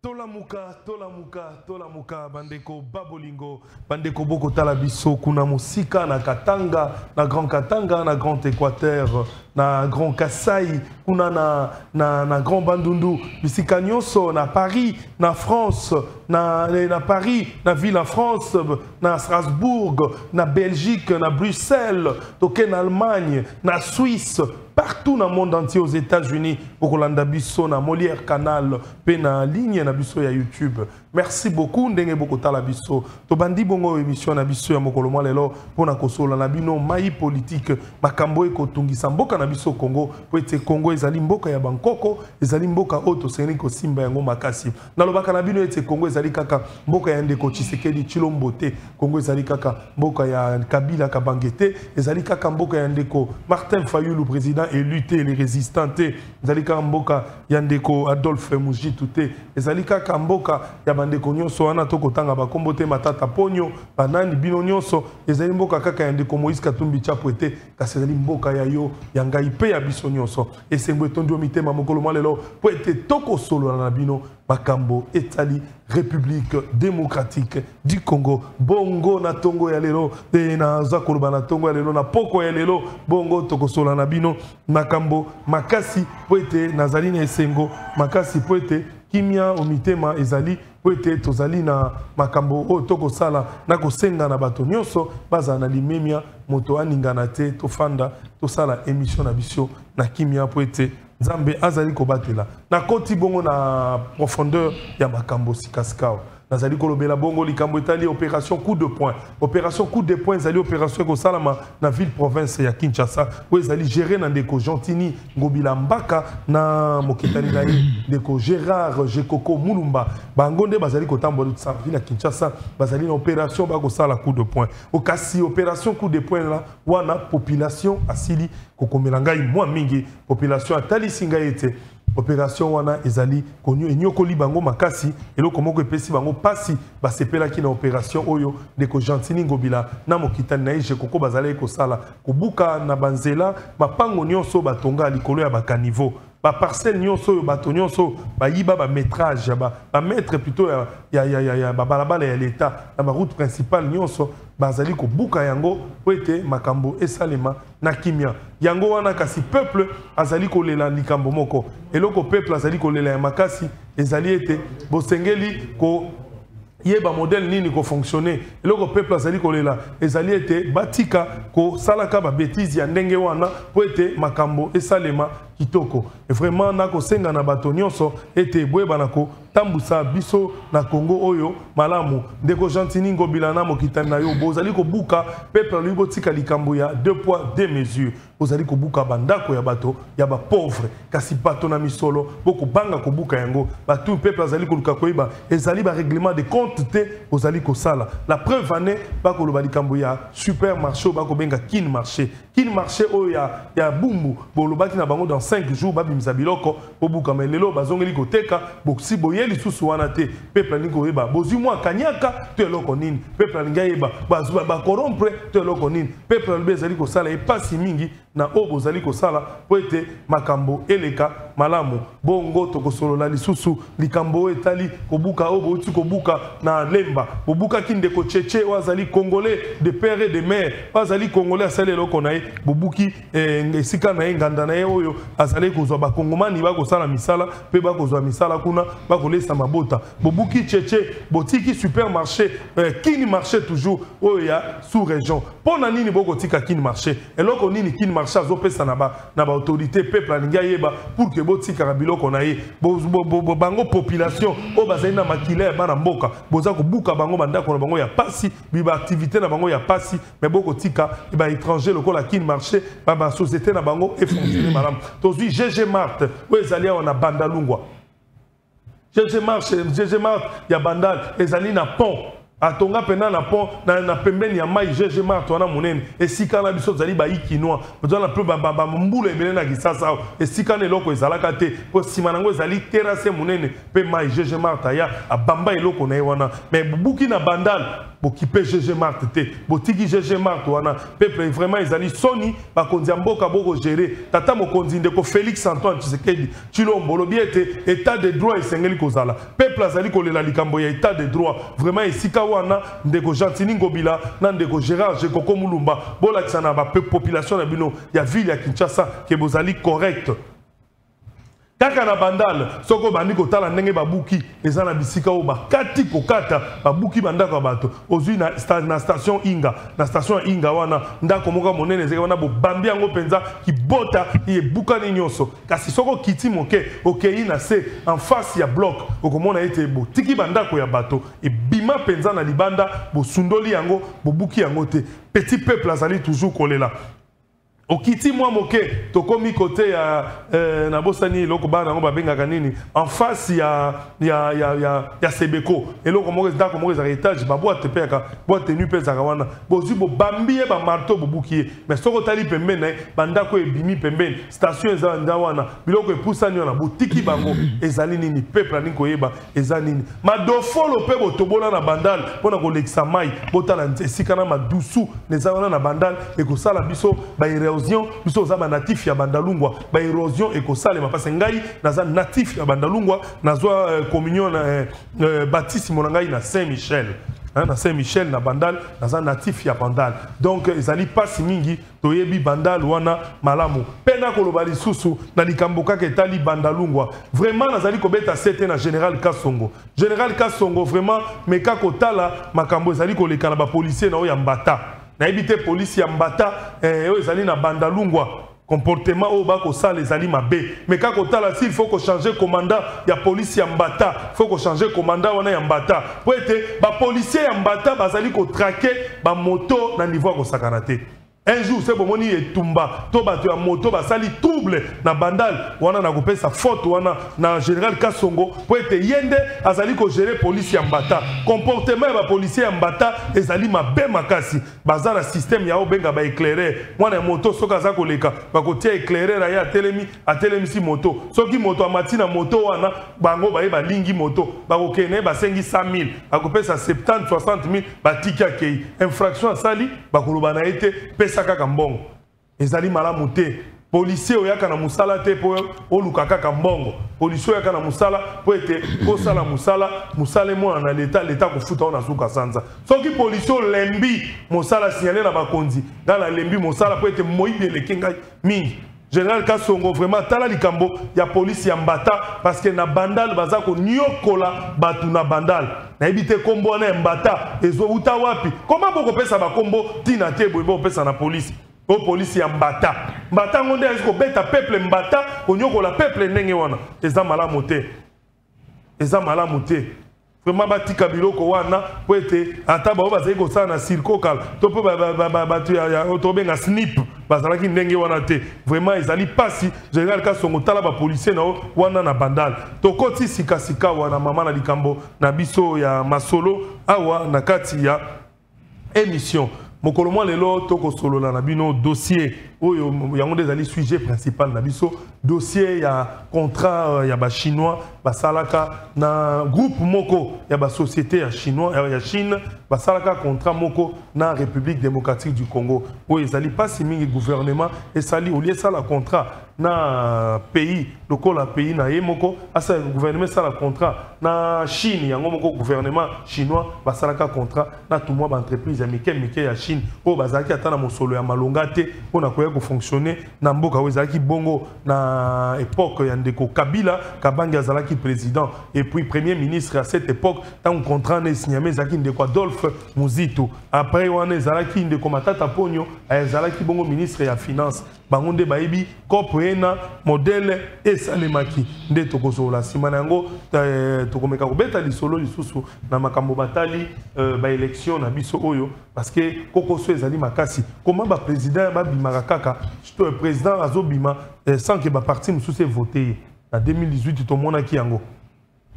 Tola muka, bandeko babolingo, bandeko boko talabiso, kuna musika na Katanga, na Grand Katanga, na Grand Équateur, na Grand Kassai, kuna na Grand Bandundu, bisika nyonso, na Paris, na France, na Paris, na ville en France, na Strasbourg, na Belgique, na Bruxelles, toke na Allemagne, na Suisse, partout dans le monde entier, aux États-Unis, pour Kolanda Bisso, na Molière Canal, pe na ligne na Bisso ya YouTube. Merci beaucoup, ndenge boko tala Bisso. To bandi bongo émission na Bisso ya mokolo lelo pona kosola na bino mai politique makambo eko tungisa mboka na Bisso Congo, po ete Congo ezali mboka ya Bangkoko, ezali mboka oto seni ko simba yango makasi. Na lobaka na bino ete Congo ezali kaka mboka ya ndeko Tshisekedi Tshilombo te. Congo ezali kaka mboka ya Kabila Kabangete, ezali kaka mboka ya ndeko Martin Fayulu président et lutter les résistants te ezalika mboka ya ndeko Adolphe Mujitu te ezalika kamboka ya bandeko nyonso wana tokotanga bakombo te Matata Ponyo banani bino nyonso ezali mboka kaka ya ndeko Moïse Katumbi Tshapwe te kasi ezali mboka ya yo ya ngai pe ya biso nyonso esengo etondi mitema mokolo lelo po ete tokosolola na bino makambo etali République démocratique du Congo. Bongo na tongo ya lelo na zakoloba na tongo ya lelo na poko ya lelo bongo tokosola na bino makambo makasi poete nazali na esengo makasi poete kimia omitema ezali poete tozali na makambo o tokosala na kosenga na bato nyonso baza na limemia moto aningana te tofanda tosala émission na biso na kimia poete Nzambe azali kobatela na koti bongo na profondeur ya makambo sikaskao nazali kolobela bongo likambo etali opération coup de poing ezali opération ko salama na ville province ya Kinshasa où ezali gérer na ndeko Gentini Ngobila Mbaka na mokitani na ndeko Gérard Jekoko Mulumba bangonde bazali kotambola sa ville ya Kinshasa bazali na opération ba ko sala coup de poing okasi opération coup de poing la wana population asili kokomela ngai mwa mingi population atali singa ete opération wana ezali konyo enyokoli bango makasi eloko moko epesi bango pasi basepelaki na opération oyo ndeko Gentini Ngobila na mokitani na Jekoko bazali kosala kobuka na banzela mapango nyonso batonga likolo ya bakanivo ba parcelle nyonso oyo bato nyonso bayiba ba métrage ba mettre plutôt ya balabala ya l'état na ba route principale nyonso bazali kobuka yango po ete makambo esalema na kimia yango wana kasi peuple azali kolela likambo moko eloko peuple azali kolela ya makasi ezali ete bosengeli ko yeba modèle nini ko fonctionner eloko peuple azali kolela ezali ete batika ko salaka ba bêtise ya ndenge wana po ete makambo esalema kitoko et vraiment na ko senga na bato nyonso ete boyeba na ko tambusa biso na Congo oyo malamu ndeko Gentini Ngobila na mokitani na yo bozali ko buka peuple lui botika likambo ya 2 poids 2 mesures bozali ko buka bandako ya bato ya ba pauvre kasi bato na misolo boko banga ko buka yango bato peuple azali ko luka koiba ezali ba règlement de compte te bozali ko sala la preuve année ba ko loba likambo ya supermarché ba ko benga kin marché oyo ya bumbu bolobaki na bango dans 5 jours babimisa biloko bobuka melelo bazongeli ko teka boksi boyeli susu wana te peuple ni ko yeba bozi mwa kanyaka to eloko nini peuple ni ngayeba ba corrompre to eloko nini peuple bezali ko sala epasi mingi na obo zali ko sala po ete makambo eleka malamu bongo tokosolola lisusu likambo etali kobuka obo uti kobuka na lemba bobuka kinde ko cheche wazali congolais de père et de mère wazali congolais asale eloko na ye bobuki esika na ye nganda na ye oyo azali kozwa bakongomani bakosala misala pe bakozwa misala kuna bakolesa mabota bobuki cheche botiki supermarché kini marché toujours oyo ya sous région pona nini bokotika kini marché eloko nini kini marché azopesa na ba autorité peuple alinga yeba pour que botika biloko na ye bango population o bazali na makila bana mboka boza kobuka bango bandako na bango ya pasi biba activité na bango ya pasi mais bokotika ba étranger lokola kini marché ba société na bango et fonctionner madame tozui GG Mart o ezali on a bandalungwa GG Mart ya bandal ezali na pont atonga pena na pont na pembeni ya mai GG Mart wana monene esika na biso zali ba ikinwa bezo na peu ba mbula ebele na kisasa esika na eloko ezalaka te po sima nango ezali terrasse monene pe mai GG Mart ya abamba eloko na wana mais buki na bandal bokipe GG Mart te botiki GG Mart wana peuple vraiment ezali soni bakonzi mboka boko gérer tata mokonzi ndeko Félix Antoine Tshisekedi Tshilombo lobiete état de droit esengeli kozala peuple azali kolela likambo ya état de droit vraiment esika wana ndeko Gentini Ngobila na ndeko Gérard Jekoko Mulumba bolakisa na ba population na bino ya ville ya Kinshasa ke bozali correct. Kaka na bandal soko bandi kotala ndenge babuki eza na bisika o bakati kokata babuki bandako bato ozui na station Inga na station Inga wana ndako moka monene ezeka wana bo bambi yango penza ki bota ye bukani nyonso kasi soko kiti moke okei na se en face ya bloc okomona ete bo tiki bandako ya bato e bima penza na libanda bo sundoli yango bo buki yango te petit peuple azali toujours kolela. Okiti mwa moke tokomi côté ya nabosani loko bana ngo babengaka nini en face ya Sebeko eloko moko ndako moko za étage ba boîte peka boîte nu pe za wana bozu bo bambiye ba marteau bobukiye mais soko tali pembeni bandako ebimi pembeni station za ndawana biloko epusani na boutique bango ezali nini peuple ni koyeba ezali nini madofolo pe botobola na bandal pona ko lekisa mai botala esika na madusu neza wana na bandal ekosala biso ba biso za natif ya bandalungwa ba érosion ekosale mapase ngai naza natif ya bandalungwa nazwa communion baptiste monangai na Saint-Michel na Saint-Michel na bandal naza natif ya bandal donc ezali pasi mingi toyebi bandal wana malamu pena koloba lisusu na likambo kaka etali bandalungwa vraiment nazali kobeta sete na général Kasongo vraiment meka kotala makambo ezali koleka na ba policier na oya mbata na ebite police ya mbata ezali na bandalungwa comportement au bako sale ezali mabe mais kako tala s'il faut ko changer commandant ya police ya mbata faut ko changer commandant wana ya mbata po ete ba policier ya mbata bazali ko traquer ba moto na niveau ko sakana te. Un jour, c'est bon, on est tumba, toba tu as moto, ba sali trouble na bandal, wana na couper sa faute, wana na général Kasongo, pour être yende, azali ko gérer police yambata, comportement ba policier yambata, ezali ma be makasi, bazala système ya obenga ba éclairer, wana moto soka za koleka, ba kotia éclairer ya atelemi si moto, soki moto amati na moto wana, bango ba eba lingi moto, ba kokene ba sengi 100 000, ba couper sa 70 60 000, ba tika kei, infraction sali, ba koloba na ete, kaka mbongo ezali malamu te policier oyaka na musala te po oluka kaka mbongo policier oyaka na musala po ete kosala musala mwana na leta kofuta ona suka sanza soki policier lembi musala signaler na bakonzi ngala lembi musala po ete moyibi elekenga mingi. Général Kasongo vraiment tala likambo ya police ya mbata parce que na bandal bazako nyokola batu na bandal na ebite kombo na mbata ezo uta wapi comment boko pesa ba kombo tina te boyebo pesa na police o police ya mbata ngonde eziko beta peuple mbata onyokola peuple ndenge wana eza malamu te vraiment batika biloko wana po ete ata bao bazali kosala na circokal to mpo bato ya tobenga snip bazalaki ndenge wana te vraiment ezali pasi général Kasongo tala bapolisier na wana na bandal tokoti sikasika wana mama na likambo na biso ya masolo awa na kati ya émission mokolo mwa lelo tokosolola na bino dossier oyo yango ezali sujet principal na biso dossier ya contrat ya ba chinois basalaka na groupe moko ya ba société ya chinois ya Chine basalaka contrat moko na République démocratique du Congo oyo ezali pasi mingi gouvernement esali olie sala contrat na pays lokola pays na ye moko asa gouvernement sala contrat na Chine yango moko gouvernement chinois basalaka contrat na tout moi ba entreprise ya mike ya Chine o bazaki atana mosolo ya malonga te pona koya ko fonctionner na mboka wezaki bongo na époque ya ndeko Kabila Kabange azalaki président et puis premier ministre à cette époque tant contrat ne signé zaki ndeko Adolphe Muzito après wana ezalaki ndeko Matata Ponyo azalaki bongo ministre ya finance bangonde baibi kopena modèle esalemaki nde tokozola sima nango tokomeka kobeta lisolo lisusu na makambo batali ba élection na biso oyo parce que kokoso ezali makasi comment ba président ba bimaka kaka président azobima sans que ba parti mususu voté na 2018 to monaki yango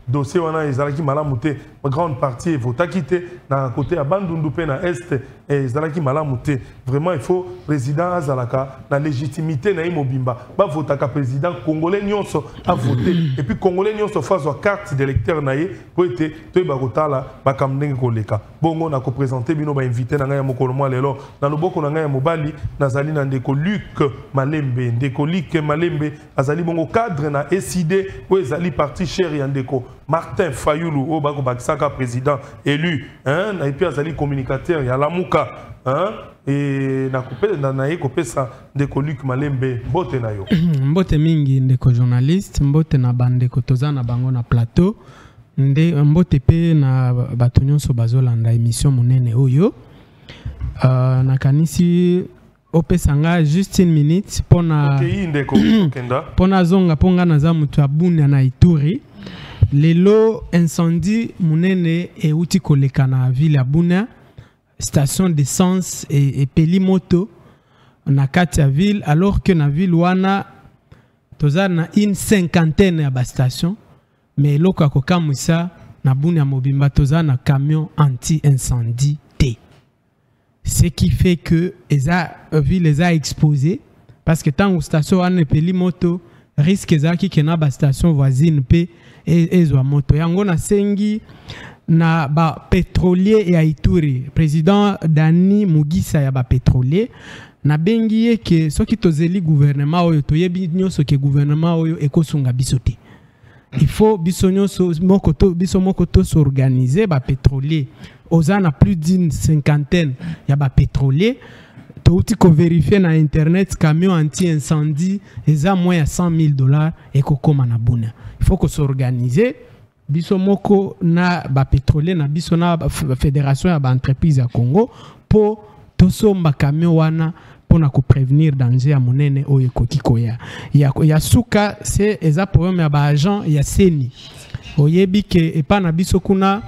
dossier wana ezalaki malamu te grande partie votaki te na côté ya Bandundu pe na est ezalaki malamu te vraiment il faut président azalaka na légitimité na mobimba ba votaka président congolais nyonso a voté et puis congolais nyonso fazwa carte d'électeur na ye po ete to ba kotala ba kamndenge koleka bongo na ko présenter bino ba invité na ngai mokolo mwa lelo na loboko na ngai mobali nazali na ndeko Luc Malembe ndeko Luc Malembe azali bongo cadre na SID po ezali parti cher ya ndeko Martin Fayulu au bako bakisaka président élu hein na puis azali communicateur ya Lamuka hein et na kopé na ye kopesa ndeko Luc Malembe mbote na yo mbote mingi ndeko journaliste mbote na bandeko tozana bango na plateau mbote pe na bato nyonso bazolanda émission monene oyo na kanisi opesanga juste une minute pona okay, ndeko kenda pona zonga ponga na za mutu abuni na Ituri lelo incendie munene e uti koleka na ville ya Bunia station d'essence et pelimoto na kati ya ville alors que na ville wana toza na une cinquantaine ya ba station mais loko akokamwisa na Bunia mobimba toza na camion anti-incendie T. Ce qui fait que eza ville eza exposée parce que tant que station wana pelimoto risque ezaki kena ba station voisine pe ezwa moto yango na sengi na ba pétrolier ya Ituri président Dani Mugisa ya ba pétrolier na bengi ye ke soki tozeli gouvernement oyo toyebi nyonso ke gouvernement oyo ekosunga biso te il faut biso nyonso moko to s'organiser ba pétrolier ozana plus d'une cinquantaine ya ba pétrolier touti ko vérifier na internet camion anti-incendie eza moins ya $100,000 et kokoma na Bunia. Il faut qu'on s'organise biso moko na ba pétrolier na biso na fédération ya ba entreprise ya Congo po tosomba camion wana pona ko prévenir danger ya monene oyo kokikoya ya suka c'est eza problème ya ba agent ya seni oyebi ke epa na biso kuna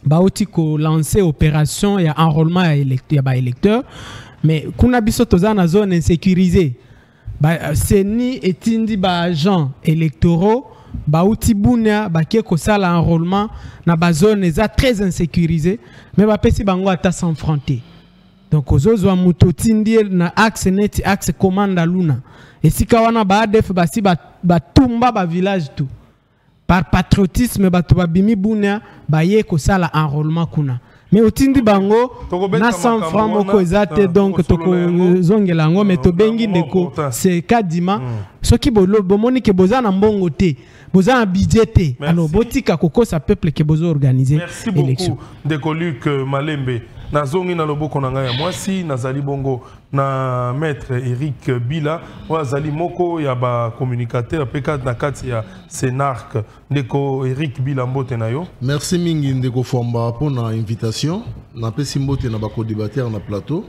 baoti ko lancer opération ya enrôlement ya ba électeur mais kuna biso toza na zone insécurisée ba seni etindi ba agent électoraux baouti Bunia bakie ko sala enrôlement na ba zone eza très insécurisée mais ba pesi bango ata sans frontier donc ozozwa muto tindi na axe net axe commande luna esika wana ba ADF basi ba tumba ba village tout par patriotisme bato babimi Bunia baye ko sala enrôlement kuna mais otindi bango na 100 francs moko ezate donc toko zongela ngo mais to bengi ndeko c'est kadima soki bomoni ke bozana mbongo te bozana budget te alors botika kokosa peuple ke bozo organiser élection. Merci beaucoup ndeko Luc Malembe nazongi na loboko na ngai ya mwasi nazali bongo na maître Eric Bila wazali moko ya ba communicateur peka na kati ya Senarc ndeko Eric Bila mbote na yo. Merci mingi ndeko Fomba pour na invitation na pesi mbote na ba co-débatteur na plateau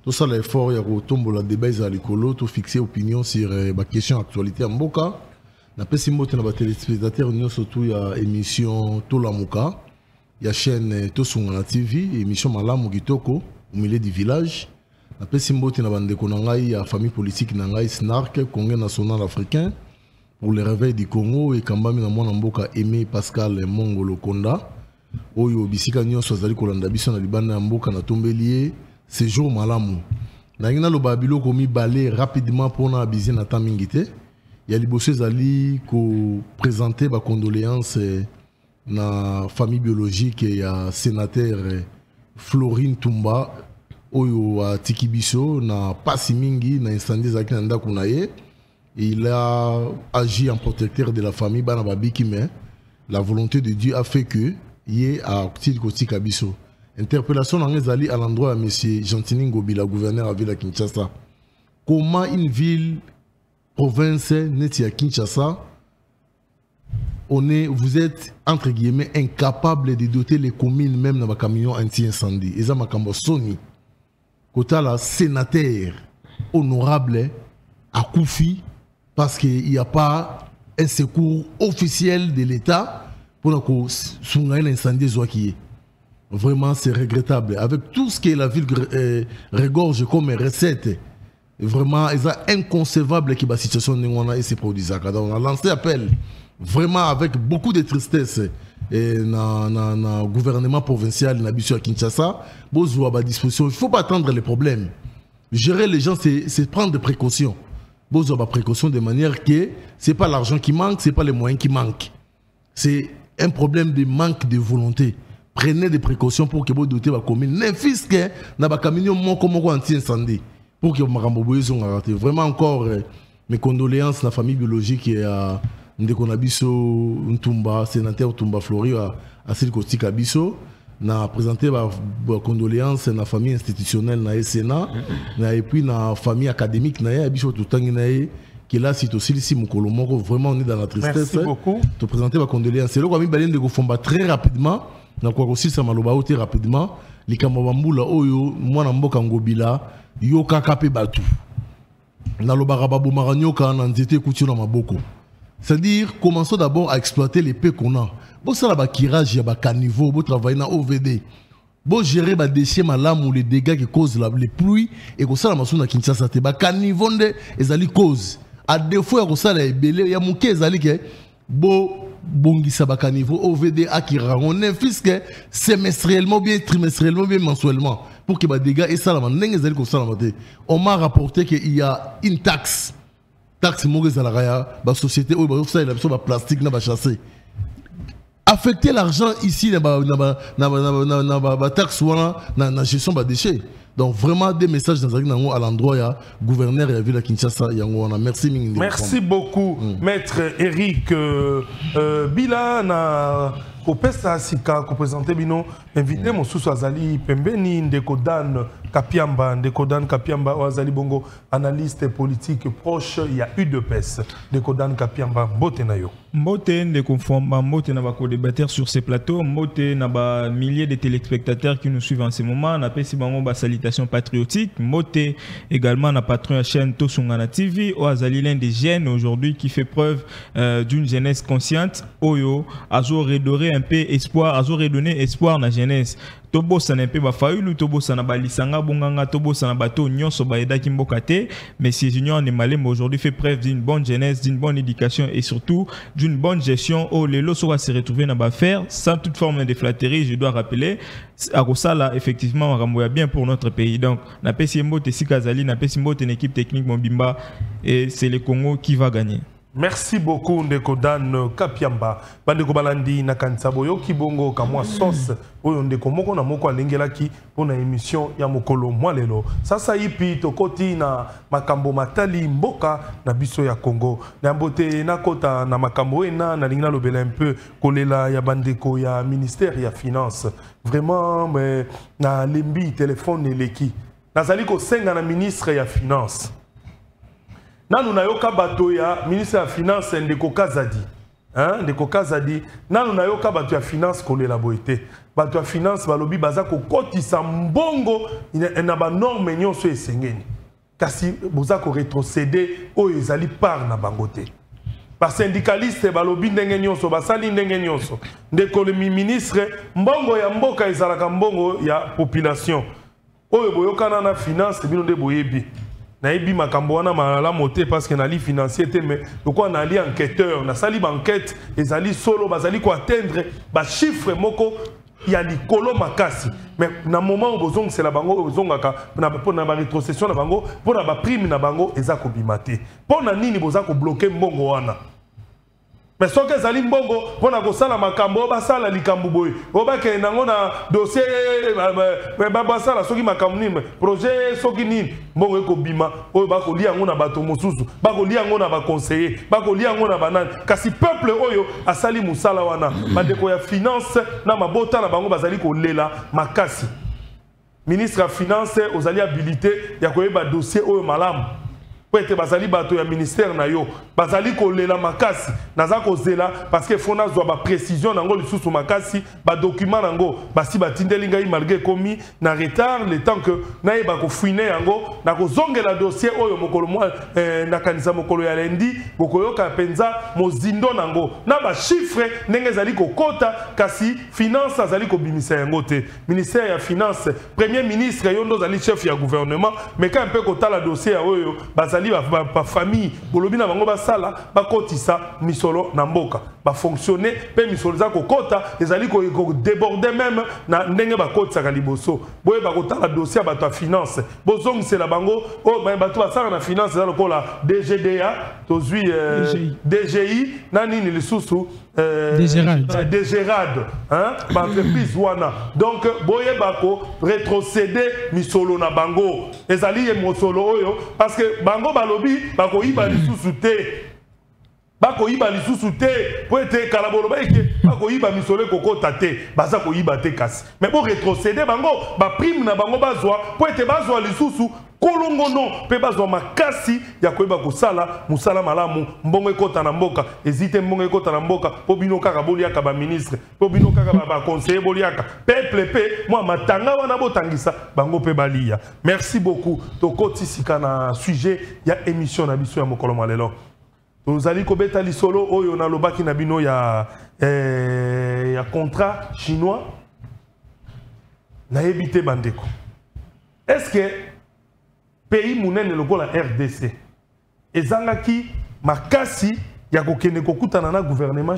tout ça l'effort ya ko tombola débat za likolo to fixer opinion sur ba question actualité mboka na pesi mbote na ba téléspectateurs nyonso surtout ya émission Tolamuka ya chaîne Tosungana TV émission malamu kitoko au milieu du village na pesi mbote na bandeko na ngai ya famille politique na ngai SNARC Congrès national africain pour le réveil du Congo et kambami na mwana mboka Aimé Pascal Mongolo Konda oyo bisika nyonso azali kolanda biso na libanda ya mboka na tombelier séjour malamu na ngina lo babilo komi balé rapidement pona abizi na tamingité ya liboso ezali ko présenter ba condoléances na famille biologique ya sénateur Florine Tumba oyo a tikibiso na pasi mingi na incendie zaki na ndako na ye. Il a agi en protecteur de la famille bana babiki mais la volonté de Dieu a fait que yé a tika biso. Interpellation dans les à l'endroit de M. Gentini Ngobila, gouverneur à ville à Kinshasa. Comment une ville, province, n'est-il à Kinshasa, vous êtes, entre guillemets, incapable de doter les communes même dans les camions anti-incendie. Et ça, c'est Sony. Côté la sénateur honorable à Koufi, parce qu'il n'y a pas un secours officiel de l'État pour que l'incendie soit qui est. Vraiment, c'est regrettable. Avec tout ce que la ville regorge comme recette, vraiment, c'est inconcevable que la situation et ces produits. On a lancé appel vraiment avec beaucoup de tristesse et na gouvernement provincial na biso à Kinshasa bozwa ba disposition. Il faut pas attendre les problèmes. Gérer les gens, c'est prendre des précautions. Bozwa ba précaution de manière que c'est pas l'argent qui manque, c'est pas les moyens qui manquent. C'est un problème de manque de volonté. Prenez des précautions pour que vous doutez la commune. N'infise que na ba camion comme anti-incendie pour que makambo boyezo ngaraté. Vraiment encore mes condoléances à la famille biologique et à Ndeko Nabiso Ntumba, sénateur Ntumba Flori à Silkosti Kabiso. Na présenté mes condoléances à la famille institutionnelle na SNA et puis na famille académique na Abiso Tutangi na qui là c'est aussi ici Mukolomoko. Vraiment on est dans la tristesse. Merci beaucoup. Te présenter mes condoléances. C'est là qu'on a mis Balin de Gofomba très rapidement. Na kwa aussi ça maloba très rapidement. Likamabambula oyo mwana mboka ngobila yo kakape batu. Na lobara babu maranyoka na nzete kuti na maboko. C'est-à-dire commençons d'abord à exploiter les paix qu'on a. Bon ça la kirage ya ba caniveau, bon travailler na OVD. Bon gérer ba déchets malam ou les dégâts qui causent les pluies et ko ça la maso na Kinshasa te ba caniveau nde ezali cause. À défaut ya ko ça la ebele ya muke ezali ke bo bongisa ba caniveau OVD akira on infise que semestriellement bien trimestriellement bien mensuellement pour que ba dégâts et ça la ndenge ezali ko ça la mate. On m'a rapporté qu'il y a une taxe mauvaise à la ba société ou ba ça il a besoin de plastique na ba chasser. Affecter l'argent ici na taxe ou na gestion ba déchets. Donc vraiment des messages dans à l'endroit ya gouverneur et ville à Kinshasa yango na merci mingi. Merci beaucoup maître Eric Bila na kopesa sika ko présenter bino invité mon sous azali pembeni Ndeko Dan Kapiamba azali bongo analyste politique proche il y a UDPS Ndeko Dan Kapiamba mbote na yo mbote Ndeko Fomba mbote na ba co-débatteur sur ces plateaux mbote na ba milliers de téléspectateurs qui nous suivent en ce moment na pesi bango ba salutation patriotique mbote également na patron à chaîne Tosungana TV o azali l'un des jeunes aujourd'hui qui fait preuve d'une jeunesse consciente oyo azo redorer un peu espoir azo redonner espoir na jeunesse tobo sana pe ba faulu tobo sana ba lisanga bonganga tobo sana bato nyonso ba eda kimboka te mais ces unions ne malem aujourd'hui fait preuve d'une bonne jeunesse d'une bonne éducation et surtout d'une bonne gestion au lelo so va se retrouver na ba faire sans toute forme de flatterie je dois rappeler à Rosala effectivement makambo bien pour notre pays donc na pesi mbote sikazali na pesi mbote une équipe technique Mobimba et c'est le Congo qui va gagner. Merci beaucoup Ndeko Dan Kapiamba bandeko balandi na kansabo yo kibongo kamwa sauce oyo ndeko moko na moko alengelaki pona émission ya mokolo mwalelo sasa ipi tokoti na makambo matali mboka na biso ya Congo na mbote na kota na makambo ena na lingina lobela un peu kolela ya bandeko ya ministère ya finance vraiment mais na lembi téléphone eleki nazali ko senga na ministre ya finance nanu nayoka bato ya ministre ya finance Ndeko Kazadi Ndeko Kazadi nanu nayoka bato ya finance kolela boete bato ya finance balobi baza ko kotisa mbongo na ba norme nyonso esengeni kasi boza ko rétrocéder oyo ezali part na bango te ba syndicaliste balobi ndenge nyonso basali ndenge nyonso ndeko le ministre mbongo ya mboka ezalaka mbongo ya population oyo boyokana na finance bino nde boyebi nayebi makambo wana malamu te parce que nali financier te mais pourquoi nali enquêteur na sali enquête ezali solo bazali ko atteindre ba chiffre moko ya likolo makasi mais na moment où bozong c'est la bango bozongaka na ba rétrocession na bango pour na ba prime na bango eza ko bimate pour na nini boza ko bloquer mbongo wana mais ce que zali mbongo pona ko sala makambo ba sala likambu boy oba ke nango na dossier ba sala soki makambo ni projet soki ni mbongo eko bima oyo ba ko lia ngo na bato mosusu ba ko lia ngo na ba conseiller ba ko lia ngo na banani kasi peuple oyo asali musala wana bandeko ya finance na mabota na bango bazali ko lela makasi ministre ya finance ozali habilité ya koyeba dossier oyo malamu Pwete bazali bato ya ministère na yo bazali kolela makasi naza kozela parce que fona zwa ba précision nango lisusu makasi ba document nango basi batindeli ngai malgré komi na retard le temps que naeba ko fouiner yango na kozongela dossier oyo mokolo mwa na kanisa mokolo ya lendi bokoyoka penza mozindo nango na ba chiffre ndenge zali kokota kasi finance azali ko bimisa yango te ministère ya finance premier ministre yondo zali chef ya gouvernement mais quand un peu kota la dossier oyo bazali bazali ba famille bolobi na bango basala bakotisa misolo na mboka ba fonctionner pe misolo za kokota ezali ko déborder même na ndenge bakotisa liboso boye bakotala dossier bato finance bozong c'est la bango o bato basala na finance za lokola DGDA tozui DGI nani ni lisusu Dégérade hein ba entreprise wana donc boye bako rétrocéder misolo na bango ezali ye mosolo oyo parce que bango balobi bako iba lisusu te bako iba lisusu te po ete kalabolo ba eke bako iba misolo kokota te baza ko iba te kasi mais bo rétrocéder bango ba prime na bango bazwa po ete bazwa lisusu kolongono pe bazwa makasi ya koyeba kosala musala malamu mbongo ekota na mboka ezite mbongo ekota na mboka po bino kaka boliaka ba ministre po bino kaka ba conseiller boliaka peuple pe moi matanga wana botangisa bango pe balia. Merci beaucoup tokoti sika na sujet ya émission na biso ya mokolo malelo tozali kobeta lisolo oyo na lobaki na bino ya contrat chinois na ebité bandeko. Est-ce que pays munene lokola RDC ezangaki makasi ya kokende kokutana na gouvernement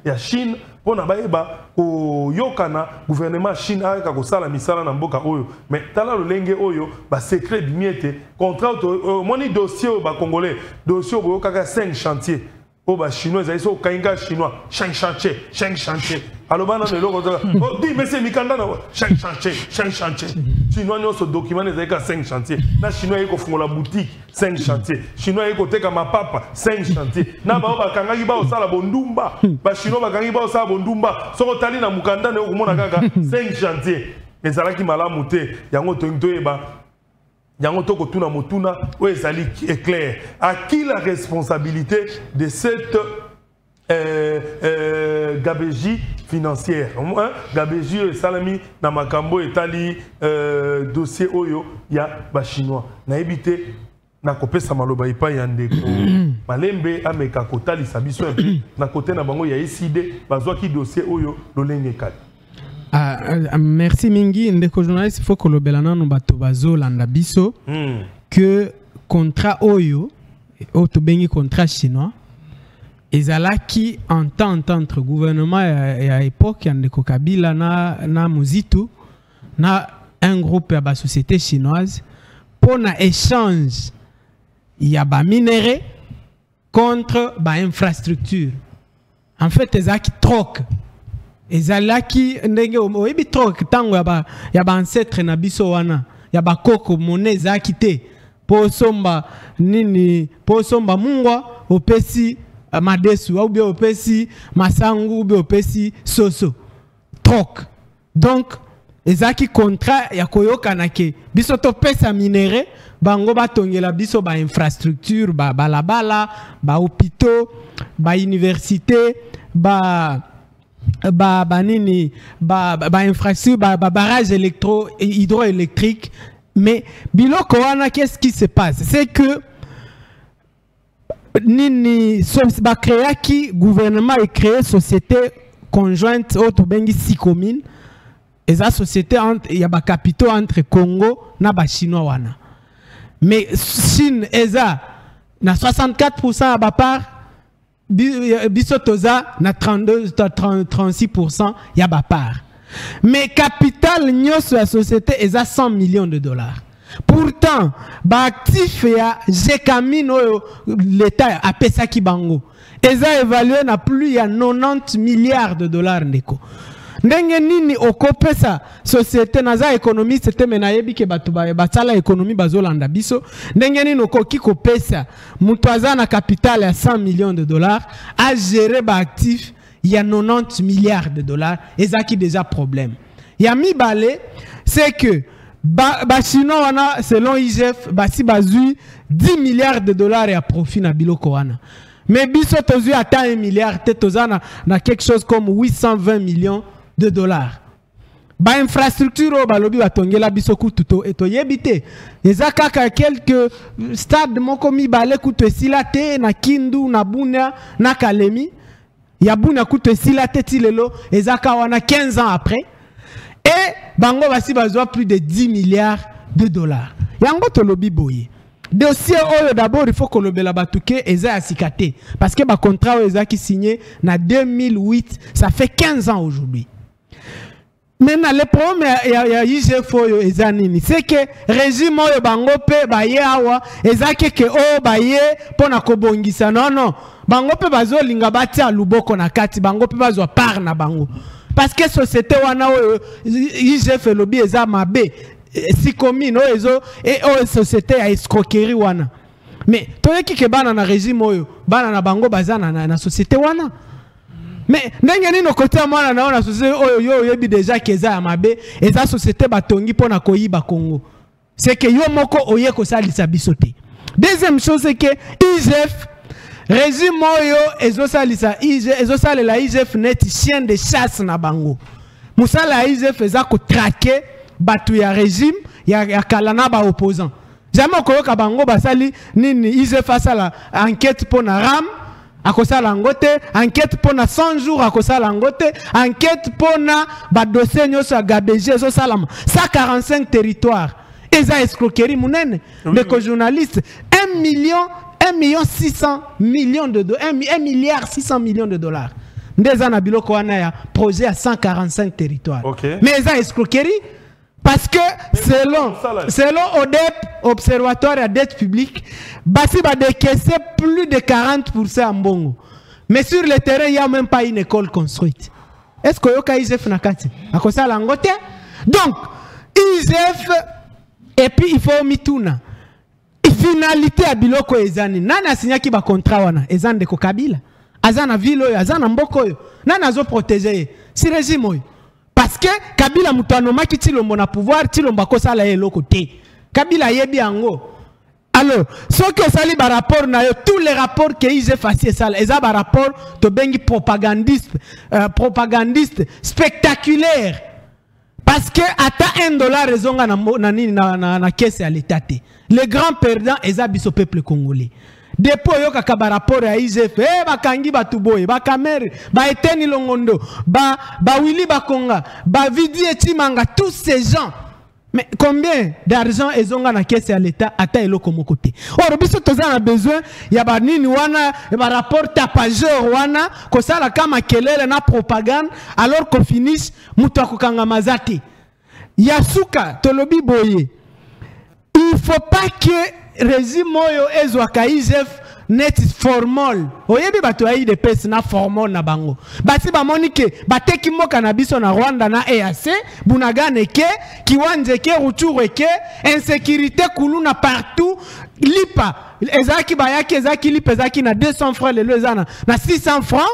ya Chine pona baeba ko yokana gouvernement Chine aka kosala misala na mboka oyo mais tala lolenge oyo ba secret bimiete contrat moni dossier ba congolais dossier boyo kaka 5 chantiers o ba chinois ezaiso kainga chinois 5 chantiers alobana le logo oh dis monsieur mikanda na 5 chantiers chinois no so document ezaka 5 chantiers na chinois yeko fungola boutique 5 chantiers chinois yeko teka mapapa 5 chantiers na ba kangaki ba osala bondumba ba chinois ba kangi ba osala bondumba soko tali na mukanda ne okomona kaka 5 chantiers ezalaki malamu te yango toyeba yango toko tuna motuna o ezali clair à qui la responsabilité de cette gabegie financière gabegie salami na makambo etali dossier oyo ya ba chinois na ebité na kopesa maloba ipa ya ndeko malembe ameka kotali sabiso na côté na bango ya ECD bazwa ki dossier oyo lolenge kali. Merci mingi ndeko journaliste faut que lobelana no bato bazo landa biso que contrat oyo to bengi contrat chinois ezalaki entente entre gouvernement ya époque ya ndeko Kabila na Muzitu na un groupe ya ba société chinoise pour na échange ya ba minéraux contre ba infrastructure. En fait ezalaki troc ezalaki ndenge oyebi troc tango ya ba ancêtre na biso wana ya ba koko monnaie ezalaki te po somba nini po somba mungwa opesi madesu ou bien opesi masangu ou bien opesi soso troc. Donc ezalaki contrat ya koyokana ke biso to pesa minéraux bango batongela biso ba infrastructure ba balabala ba hôpitaux ba université ba nini ba infrastructure ba barrage hydroélectrique. Mais biloko wana qu'est-ce qui se passe? C'est que nini ba créa qui gouvernement a créé société conjointe auto bengi 6 communes et ça société entre il y a ba capitaux entre Congo na ba chinois wana. Mais Chine eza na 64% à ba part bisotoza na 36% ya ba part. Mais capital nyos la société est à 100 millions de dollars. Pourtant, ba actif ya Jekamino l'État a pesa ki bango. Eza évalué na plus ya 90 milliards de dollars ndeko. Ndenge nini okopesa société naza économie c'était menayebi ke batu ba sala économie bazolanda biso. Ndenge nini okoki kopesa mutu aza na capital ya 100 millions de dollars a gérer ba actif il y a 90 milliards de dollars et ça qui déjà problème. Il y a mi balé c'est que chinois wana selon IGF si bazui 10 milliards de dollars à profit na biloko wana. Mais biso tozui ata 1 milliard te tozana na quelque chose comme 820 millions de dollars. Ba infrastructure balobi batongela biso kututo eto yebite. Eza kaka quelques stades moko mi balé kutu silate na Kindu na Bunia na Kalemi. Yabuna kutu silate tilelo ezaka wana 15 ans après. Et bango basi bazwa plus de 10 milliards de dollars. Yango to lobi boye. dossier oyo d'abord il faut que le Belabatuke eza asikate parce que ba contrat oyo eza qui signé na 2008 ça fait 15 ans aujourd'hui. Maintenant le problème ya IGF oyo eza nini c'est que régime oyo bango pe ba ye awa eza que oyo ba ye pona kobongisa non bango pe bazo linga batia luboko na kati bango pe bazo par na bango parce que société wana oyo IGF lobby eza mabe si commune oyo et oyo société ya escroquerie wana mais toyeki ke bana na régime oyo bana na bango bazana na société wana mais ndenge nino côté mwana na société oyo yebi déjà keza ya mabe eza société batongi pona koyiba Congo c'est que yo moko oye ko salisa bisote. Deuxième chose c'est que IGF régime oyo ezo salisa ezo salela IGF net chien de chasse na bango musala IGF eza ko traquer batu ya régime ya kalana ba opposant jamais koyoka bango basali nini IGF asala enquête pona ram akosala ngote enquête pona 100 jours akosala ngote enquête pona ba dossier nyoso ya gabegie so salama 145 territoires eza escroquerie munene de ko journaliste 1 milliard 600 millions de dollars ndeza na biloko wana ya projet à 145 territoires mais eza escroquerie parce que selon ODEP Observatoire à dette publique basi ba décaisser plus de 40% en bongo mais sur le terrain il y a même pas une école construite. Est-ce que yoka IGF nakati akosa la ngote donc IGF et puis il faut mituna finalité ya biloko ezani nani asinyaki ba contrat wana ezande ko Kabila azana ville oyo azana mboko oyo nani azo protéger si régime oyo parce que Kabila mutano maki tilombo na pouvoir tilomba ko sala eloko te Kabila yebi yango. Alors ce que sali ba rapport na yo tous les rapports que IGF facie sala eza ba rapport to bengi propagandiste spectaculaire parce que ata $1 ezonga na caisse à l'état te. Les grands perdants eza biso peuple congolais. Depuis yo kaka ba rapport ya IGF ba kangi batu boye ba kamere ba Eteni Longondo ba Willy Bakonga ba Vidi Etimanga tous ces gens mais combien d'argent ezonga na caisse à l'état ata eloko moko te. Or biso toza na besoin ya ba nini wana ba rapport tapageur wana ko sala kama kelele na propagande alors qu'on finisse mutu akokanga mazati yasuka tolobi boye. Il faut pas que régime oyo ezwaka IGF net formal oyebi bato ayi de pes na formal na bango basi ba monike bateki moka na biso na Rwanda na EAC bunagane ke kiwanje ke ruture ke insécurité kuluna partout lipa ezaki bayaki ezaki lipa ezaki na 200 francs le lezana na 600 francs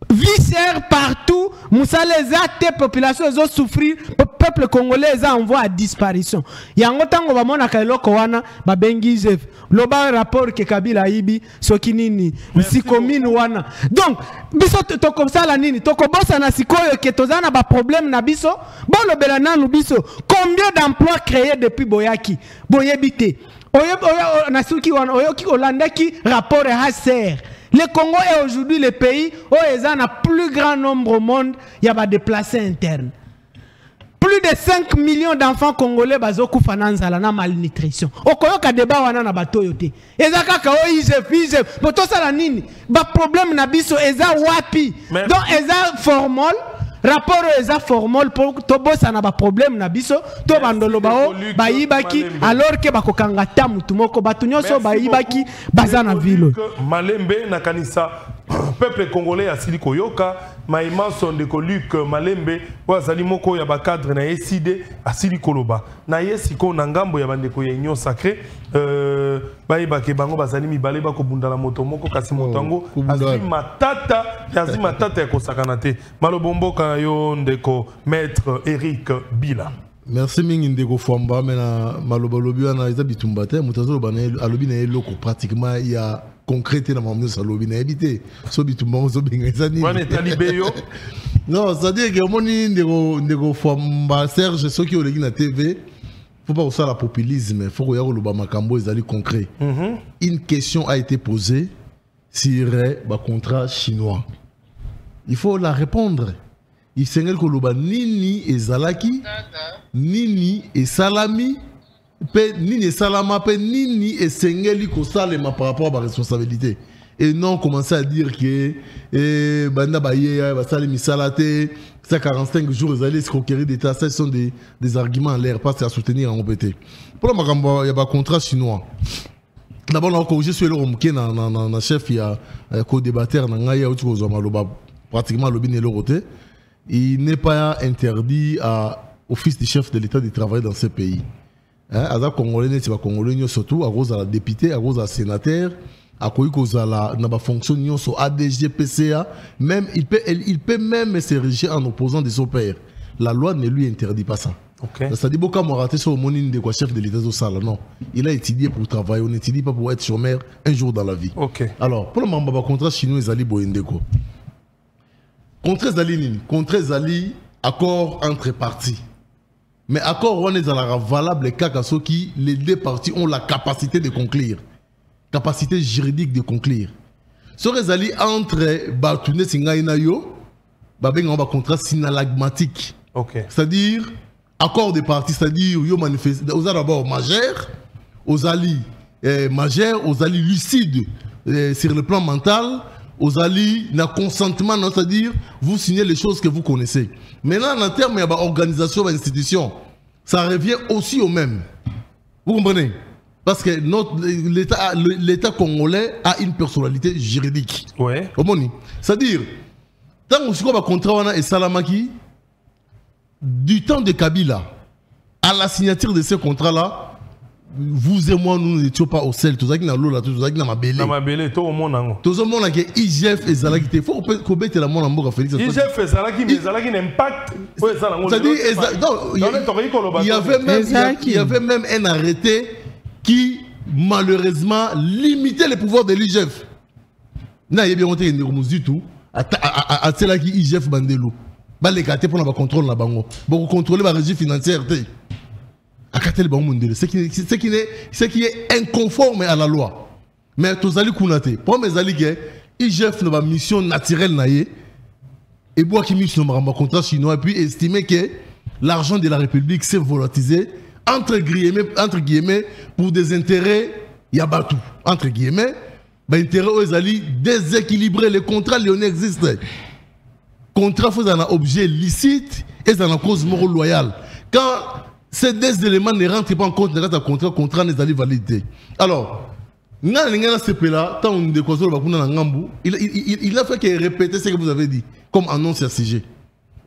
vie chère partout musaleza te population ezo souffrir peuple congolais eza en voie à disparition yango tango ba mona ka eloko wana ba bengi IGF loba rapport ke Kabila ibi soki nini si commune wana donc biso to comme ça la nini to ko bossa na sikoyo ke tozana ba problème na biso bon lobela nanu biso combien d'emplois créés depuis Boyaki boyebite oyo na suki wana oyo ki olandaki rapport HCR. Le Congo est aujourd'hui le pays où il y a le plus grand nombre au monde, il y a des déplacés internes. Plus de 5 millions d'enfants congolais sont en malnutrition. Au Congo, il y a des débat na bato yote. Ezaka ka o IGF, boto sala nini? Ba problème na biso eza wapi. Donc eza formal. Rapport eza formal pour to bossa na ba problème na biso to bandolo bao bayibaki alors que bakokanga tamutu moko batu nyonso bayibaki bazana ville Malembe na kanisa peuple congolais asili koyoka maïma son de Luc Malembe wazali moko ya ba cadre na SID asili koloba na yesiko na ngambo ya bandeko ya union sacrée bayibaki bango bazali mibale bako bundala moto moko kasi motango azima matata ya kosakana te malobomboka yo ndeko maître Eric Bila. Merci mingi ndeko Fwamba mena malobalobi wana eza bitumba te mutazo lobana alobi na eloko pratiquement ya concrète na mamno salobi na habité so bitumba so benga ezani wana talibeyo non ça dit que moni ndeko Fwamba Serge soki oleki na TV faut pas ça la populisme faut que loba makambo ezali concret. Une question a été posée sur ba contrat chinois. Il faut la répondre. Il s'engage que loba nini ezalaki nini et salami pe nini salama pe nini esengeli ko salema par rapport à ma responsabilité. Et non commencer à dire que banda baye ba sali misalate ça 45 jours ils allaient escroquerie d'état, ça sont des arguments en l'air parce à soutenir en OPT. Pour le makambo il y a pas contrat chinois. D'abord on a corrigé sur le romké na chef il y a co-débatteur na ngaya uti ko zoma loba pratiquement lobby ne l'oroté. Il n'est pas interdit au fils du chef de l'État de travailler dans ce pays. Aza congolais c'est pas congolais surtout à cause de la députée, à cause de la sénateur. À cause de la fonction sur ADG, PCA, même il peut même s'ériger en opposant de son père. La loi ne lui interdit pas ça. Okay. Ça dit beaucoup de raté sur le monde de quoi chef de l'État au Sala. Non, il a étudié pour travailler, on n'étudie pas pour être chômeur un jour dans la vie. Okay. Alors pour le moment, le contrat chinois est allé boyendeko. Contrat Zali, contrat Zali, accord entre parties. Mais accord on est dans la valable cas qui les deux parties ont la capacité de conclure. Capacité juridique de conclure. Ce rézali entre Batouné Singaïna yo, on va contrat synalagmatique. Okay. C'est-à-dire, accord de parties, c'est-à-dire, yo manifeste, aux d'abord majeur, aux alliés majeur, aux alliés lucides sur le plan mental, aux alliés na consentement, c'est-à-dire, vous signez les choses que vous connaissez. Maintenant, en termes d'organisation, d'institution, ça revient aussi au même. Vous comprenez? Parce que l'État congolais a une personnalité juridique. Ouais. C'est-à-dire, tant qu'on a contrat et Salamaki, du temps de Kabila à la signature de ce contrat-là, vous et moi, nous n'étions pas au sel. Tout ça qui n'a l'eau là, tout ça qui n'a ma belle. Tout le monde. Tout le monde qui est IGF et Zalaki. Il faut qu'on mette la main en bas à Félix. IGF et Zalaki, mais Zalaki n'impacte. C'est-à-dire, il y avait même un arrêté qui malheureusement limitait les pouvoirs de l'IGF. Il y a bien monté du tout. À cela qui IGF Bandelo. Les cartes pour le contrôle la bango. Pour contrôler la régie financière. Ce qui est inconforme à la loi. Mais tous les kunate. Pour mes alliés, IGF n'a pas mission naturelle naïe. Et bois qui mission un contrat chinois et puis estimer que l'argent de la République s'est volatilisé entre guillemets pour des intérêts yabatou entre guillemets intérêts aux alliés déséquilibrer les contrats lyonnais existent. Contrat faut un objet licite et ça en cause morale loyale. Quand ces deux éléments ne rentrent pas en compte dans le contrat n'est allé valider. Alors il a fait que répéter ce que vous avez dit comme annonce à CG.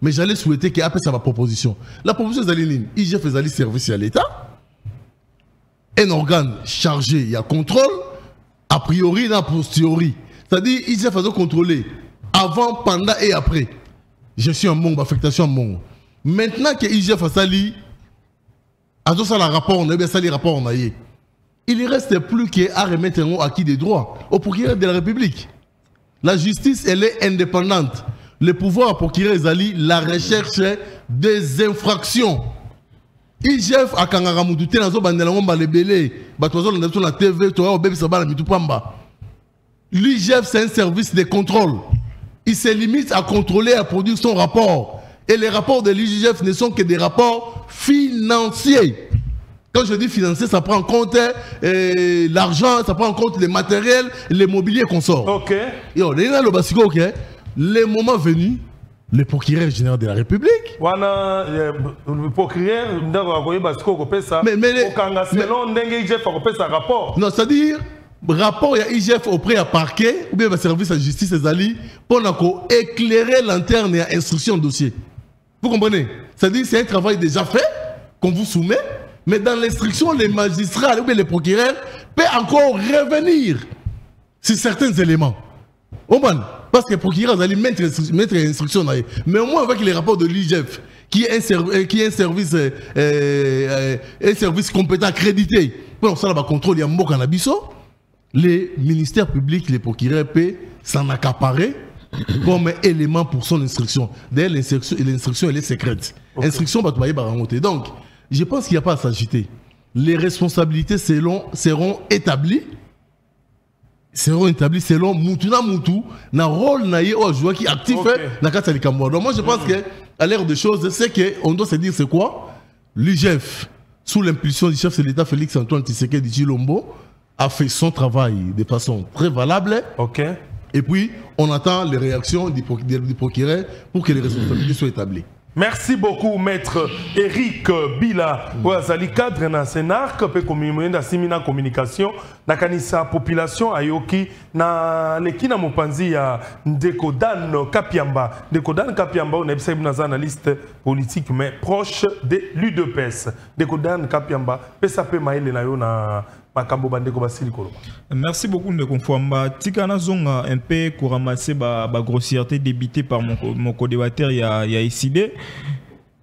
Mais j'allais souhaiter qu'après ça ma proposition. La proposition d'Aline, IGF faisait service à l'État. Un organe chargé, il y a contrôle, a priori, a posteriori. C'est-à-dire, IGF faisait contrôler avant, pendant et après. Je suis un monde, affectation un monde. Maintenant que IGF a sali, a tout ça le rapport, on a bien sali rapport, on a eu. Il ne reste plus qu'à remettre un acquis des droits au procureur de la République. La justice, elle est indépendante. Le pouvoir pour qu'il réalise la recherche des infractions. IGF a kangaramouté dans le lebele, la TV, l'IGF c'est un service de contrôle. Il se limite à contrôler et à produire son rapport. Et les rapports de l'IGF ne sont que des rapports financiers. Quand je dis financier, ça prend en compte l'argent, ça prend en compte les matériels, les mobiliers qu'on sort. Ok. Les moments venus, le procureur général de la République. Le procureur, non, c'est-à-dire, rapport à IGF auprès à parquet, ou bien le service de justice des alliés, pour éclairer l'interne et instruction de dossier. Vous comprenez? C'est-à-dire, c'est un travail déjà fait, qu'on vous soumet, mais dans l'instruction, les magistrats ou bien les procureurs peuvent encore revenir sur certains éléments. Parce que le procureur allait mettre instruction. Mais au moins avec les rapports de l'IGF, qui est un service compétent accrédité, pour ça, le contrôle, il y a un cannabis. Les ministères publics, les procureurs peuvent s'en accaparer comme élément pour son instruction. D'ailleurs, l'instruction, elle est secrète. Okay. Instruction, donc, je pense qu'il n'y a pas à s'agiter. Les responsabilités seront établies selon Moutuna Moutou, na rôle naïe au joueur qui actif na kata likamwa. Donc moi je pense que à l'ère des choses, c'est qu'on doit se dire c'est quoi? L'IGF sous l'impulsion du chef de l'État Félix Antoine Tshisekedi Tshilombo, a fait son travail de façon très valable. Ok. Et puis, on attend les réactions du procureur pour que les responsabilités soient établies. Merci beaucoup, maître Eric Bila. Wazali cadre na Sénarc, pe communiquer na Simina communication, na kanisa population ayoki na lekina mopanzi ya Ndeko Dan Kapiamba. Ndeko Dan Kapiamba on est un analyste politique mais proche de l'UDPS. Ndeko Dan Kapiamba, pesa pe maile na yo na makambo bandeko basili koloba. Merci beaucoup de Konfouamba. Tikana zonga un peu pour ramasser ba grossièreté débitée par mon co-débatteur il y a ICD.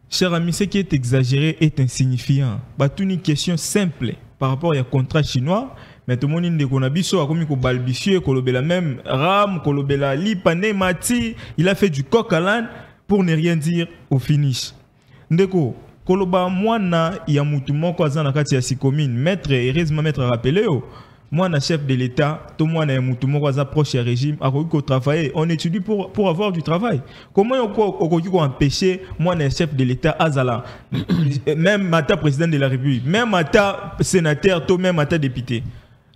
Cher ami, ce qui est exagéré est insignifiant. Tout une question simple par rapport au contrat chinois. Mais tout le monde dit qu'on a biso a commis ko balbutieux, kolobela même ram, kolobela lipane mati, il a fait du coq à l'âne pour ne rien dire au finish. Ndeko koloba mwana ya mutu moko azana kati ya sikomine maître heureusement maître rappelé mwana chef de l'État tout mwana ya mutu moko aza proche ya régime akoki ko travailler on étudie pour avoir du travail comment okoki ko empêcher mwana chef de l'État azala même mata président de la République même mata sénateur to même mata député.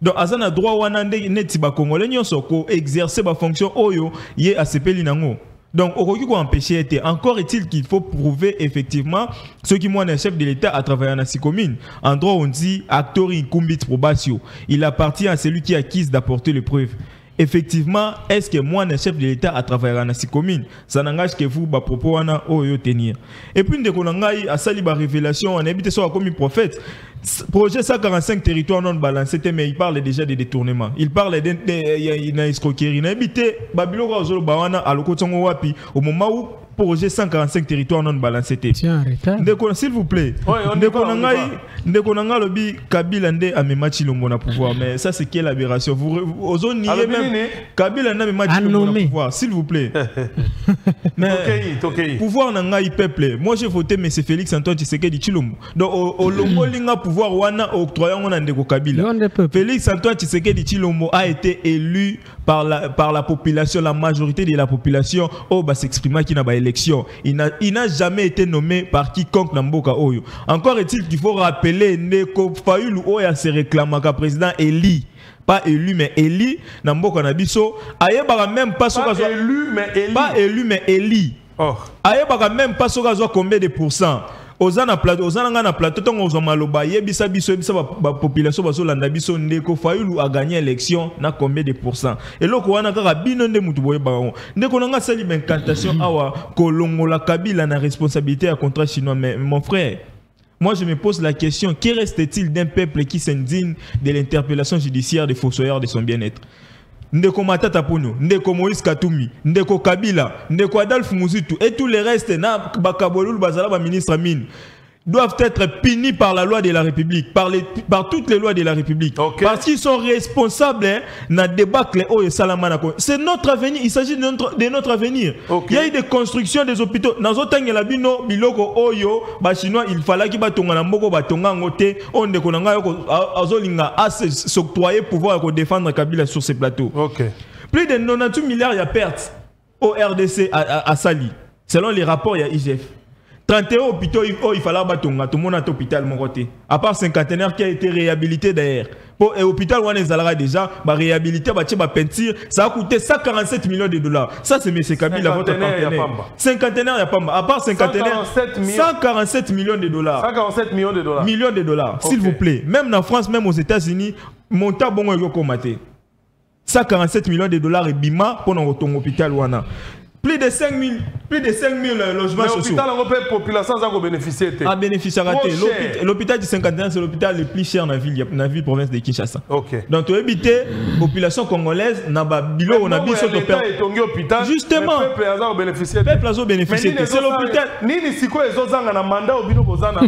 Donc azana droit wana neti ba congolais nyonso ko exercer ba fonction oyo ye asepeli nango. Donc, au quoi empêcher encore est-il qu'il faut prouver effectivement ce qui moi un chef de l'État a travaillé en Sikomine. En droit, on dit acteur incumbit probatio. Il appartient à celui qui acquise d'apporter les preuves. Effectivement, est-ce que moi un chef de l'État a travaillé en Sikomine? Ça n'engage que vous, propos wana oyo tenir. Et puis, dès qu'on a sali ba révélation, on a habité sur comme prophète. Projet 145 territoires non balancés, mais il parle déjà de détournement. Il parle d'une escroquerie. Il a habité Babylone au moment où projet 145 territoires non balancés. S'il vous plaît, lobby Kabila a mis match le pouvoir, mais ça c'est quelle aberration. Vous osez nier même Kabila n'a mis match le pouvoir, s'il vous plaît. Pouvoir n'a peuple. Moi j'ai voté mais c'est Félix Antoine Tshisekedi Tshilombo. Donc au Longolinga pouvoir wana octroyant on a ndeko Kabila. Félix Antoine Tshisekedi Tshilombo a été élu par la population, la majorité de la population s'exprimer qui n'a pas élection. Il n'a jamais été nommé par quiconque Namboka Oyo. Encore est-il qu'il faut rappeler Neko Fayulu Oya se réclame qu'un président éli. Pas élu mais éli. Namboka Nabiso. Ayebara même pas élu mais éli. Pas élu mais éli. Ayebara même pas combien de pourcents. Ozana plateau, ozana plateau, tant qu'on maloba, yebisa ba population baso landa biso ndeko Fayulu a gagné l'élection na combien de pourcents. Et là qu'on a carabino de mutuboye baron. Ndeko nanga sali incantation awa kolongo la Kabila na responsabilité à contrat chinois. Mais mon frère, moi je me pose la question, que reste-t-il d'un peuple qui s'indigne de l'interpellation judiciaire des fossoyeurs de son bien-être? Ndeko Matata Pono, Ndeko Moïse Katumbi, Ndeko Kabila, Ndeko Adolphe Muzitu et tous les restes, na Bakabolul Bazala, ministre Mine, doivent être punis par la loi de la République, par toutes les lois de la République. Okay. Parce qu'ils sont responsables dans le débâcle. C'est notre avenir, il s'agit de notre avenir. Okay. Il y a eu des constructions des hôpitaux. Dans le temps, il y a eu biloko oyo, chinois, il fallait qu'il y ait on a s'octroyer pouvoir défendre Kabila sur ces plateaux. Okay. Plus de 98 milliards il y a pertes au RDC à Sali, selon les rapports il y a IGF. 31 hôpitaux, il fallait battre tout le monde à l'hôpital, mon côté. À part cinquantenaire qui a été réhabilité d'ailleurs. Pour l'hôpital, on est déjà réhabilité, peinture, ça a coûté 147 millions de dollars. Ça, c'est M. Kabila, votre partenaire. Cinquantenaire, il n'y a pas. À part cinquantenaire, 147 millions de dollars. 147 millions de dollars. Millions de dollars, s'il vous plaît. Même en France, même aux États-Unis, monta bon yo komate. 147 millions de dollars et bima pour notre hôpital wana. Plus de 5 000 logements sociaux. L'hôpital, la population a bénéficié. A bénéficié. L'hôpital du 51, c'est l'hôpital le plus cher dans la ville province de Kinshasa. Okay. Donc, tu habites la population congolaise, n'a pas bilo, on a bien sur l'hôpital. Justement, le peuple a bénéficié. Le peuple a bénéficié. C'est l'hôpital.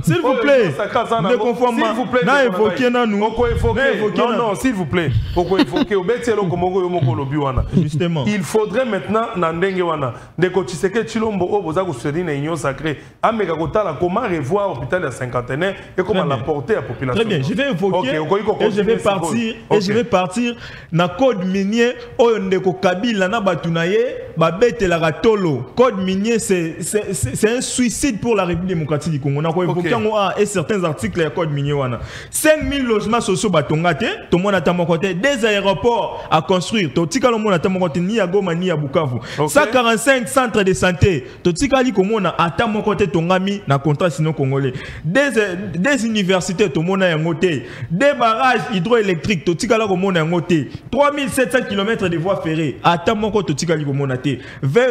S'il vous plaît, ne conformément. N'a évoqué nous. Non, s'il vous plaît. Justement. Il faudrait maintenant, wana ndeko Tshisekedi Tshilombo o boza kuseri na union sacrée ameka kotala comment revoir hôpital ya cinquantenaire et comment l'apporter à la population. Très bien, je vais évoquer et je vais partir na code minier oyo ndeko Kabila na batunaye babete la ratolo. Code minier c'est un suicide pour la République démocratique du Congo. On a évoqué et certains articles du code minier wana. 5000 logements sociaux batongate, tout le monde attend mon côté, des aéroports à construire, tout le monde attend mon côté ni à Goma ni à Bukavu. 145 centres de santé, tout le monde attend mon côté tongami na contrat sino congolais. Des universités tout le monde a un côté, des barrages hydroélectriques tout le monde a un côté. 3700 km de voies ferrées, attend mon côté tout le monde a 20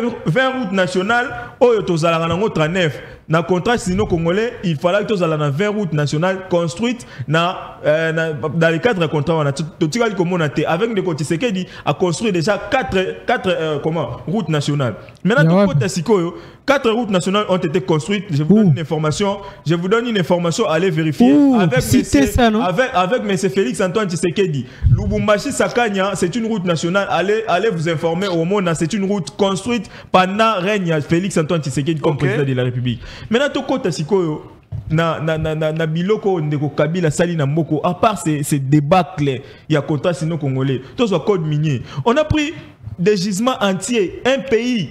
routes nationales, oyo tozalaka nango 39. Na contrat sino congolais, il fallait que tozala na 20 routes nationales construites dans le cadre de contrat wana totika likomona te avec de Tshisekedi a construit déjà 4 routes nationales. Maintenant tout sikoyo 4 routes nationales ont été construites. Je vous donne une information, allez vérifier avec M. Félix Antoine Tshisekedi. Lubumbashi Sakanya, c'est une route nationale. Allez vous informer au monde, c'est une route construite pendant règne Félix Antoine Tshisekedi comme président de la République. Maintenant tout kota sikoyo na biloko ndeko Kabila sali na mboko à part ces débâcles il y a contrat sino congolais tous au code minier on a pris des gisements entiers un pays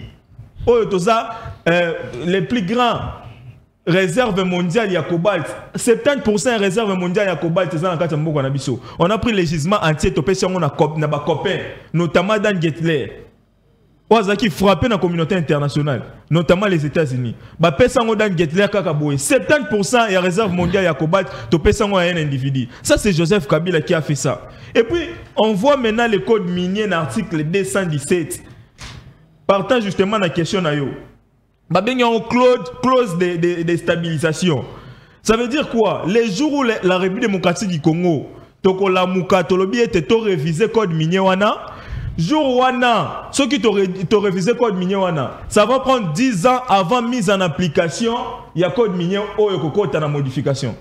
où les plus grands réserve mondiale ya cobalt 70% réserve mondiale ya cobalt on a pris les gisements entiers topé on a ba copain notamment Dan Getler qui frappé dans la communauté internationale, notamment les États-Unis. Bah, pesango dan Getler kakaboé. 70% ya réserve mondiale ya cobalt, to pesango un individu. Ça c'est Joseph Kabila qui a fait ça. Et puis on voit maintenant le code minier dans l'article 217. Partant justement la question na yo. Bah ben y a une clause de stabilisation. Ça veut dire quoi? Les jours où la République démocratique du Congo, toko la muka tolobi était to révisé code minier wana. Jour wana, ceux qui t'ont révisé code minier wana, ça va prendre 10 ans avant mise en application, il y a code minier ou il y a une modification.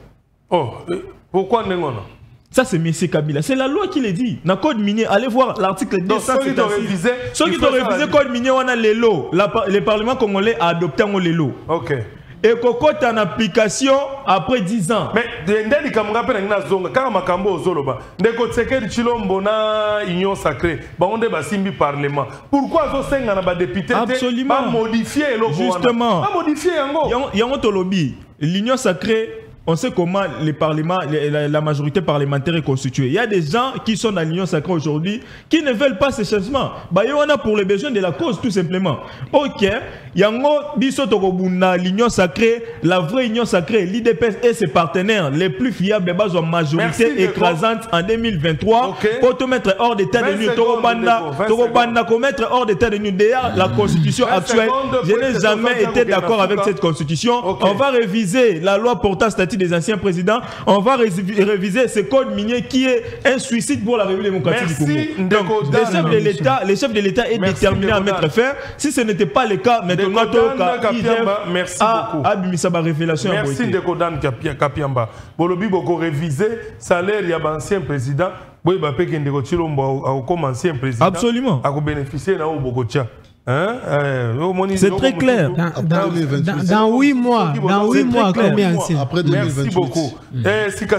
Oh, pourquoi n'engona? Ça c'est M. Kabila, c'est la loi qui le dit. Dans code minier, allez voir l'article 276. Ceux qui t'ont révisé code minier wana les lots, le Parlement congolais a adopté les lots. OK. Et cocotte en application après 10 ans. Mais ndeli kamanga pe na zonga kama makambo ozoloba ndeko Tshisekedi Tshilombo na union sacrée ba onde ba simbi parlement. Pourquoi zo senga na ba député absolument pas modifier le justement pas modifier yango yango to lobby l'union sacrée. On sait comment les parlements, la majorité parlementaire est constituée. Il y a des gens qui sont dans l'union sacrée aujourd'hui qui ne veulent pas ces changements. Bah, on a pour les besoins de la cause tout simplement. Ok, yango biso tokobuna l'union sacrée, la vraie union sacrée, l'IDPS et ses partenaires les plus fiables de base en majorité écrasante en 2023 pour te mettre hors d'état de nuit. Tokobanda commettre hors d'état de nuit. D'ailleurs, la constitution actuelle, je n'ai jamais été d'accord avec cette constitution. On va réviser la loi portant statut des anciens présidents, on va réviser ce code minier qui est un suicide pour la République démocratique du Congo. Donc, le chef de l'État est déterminé à mettre fin. Si ce n'était pas le cas, maintenant, merci beaucoup. Révélation. Merci Ndekodan Kapiamba. Bolobi boko réviser salaire il y a ancien président. Oui, bah pe Ndeko Tshilombo comme ancien président. Absolument. A bénéficier na Bokotia. C'est très clair. Dans 8 mois, combien c'est? Après 2028. Merci beaucoup.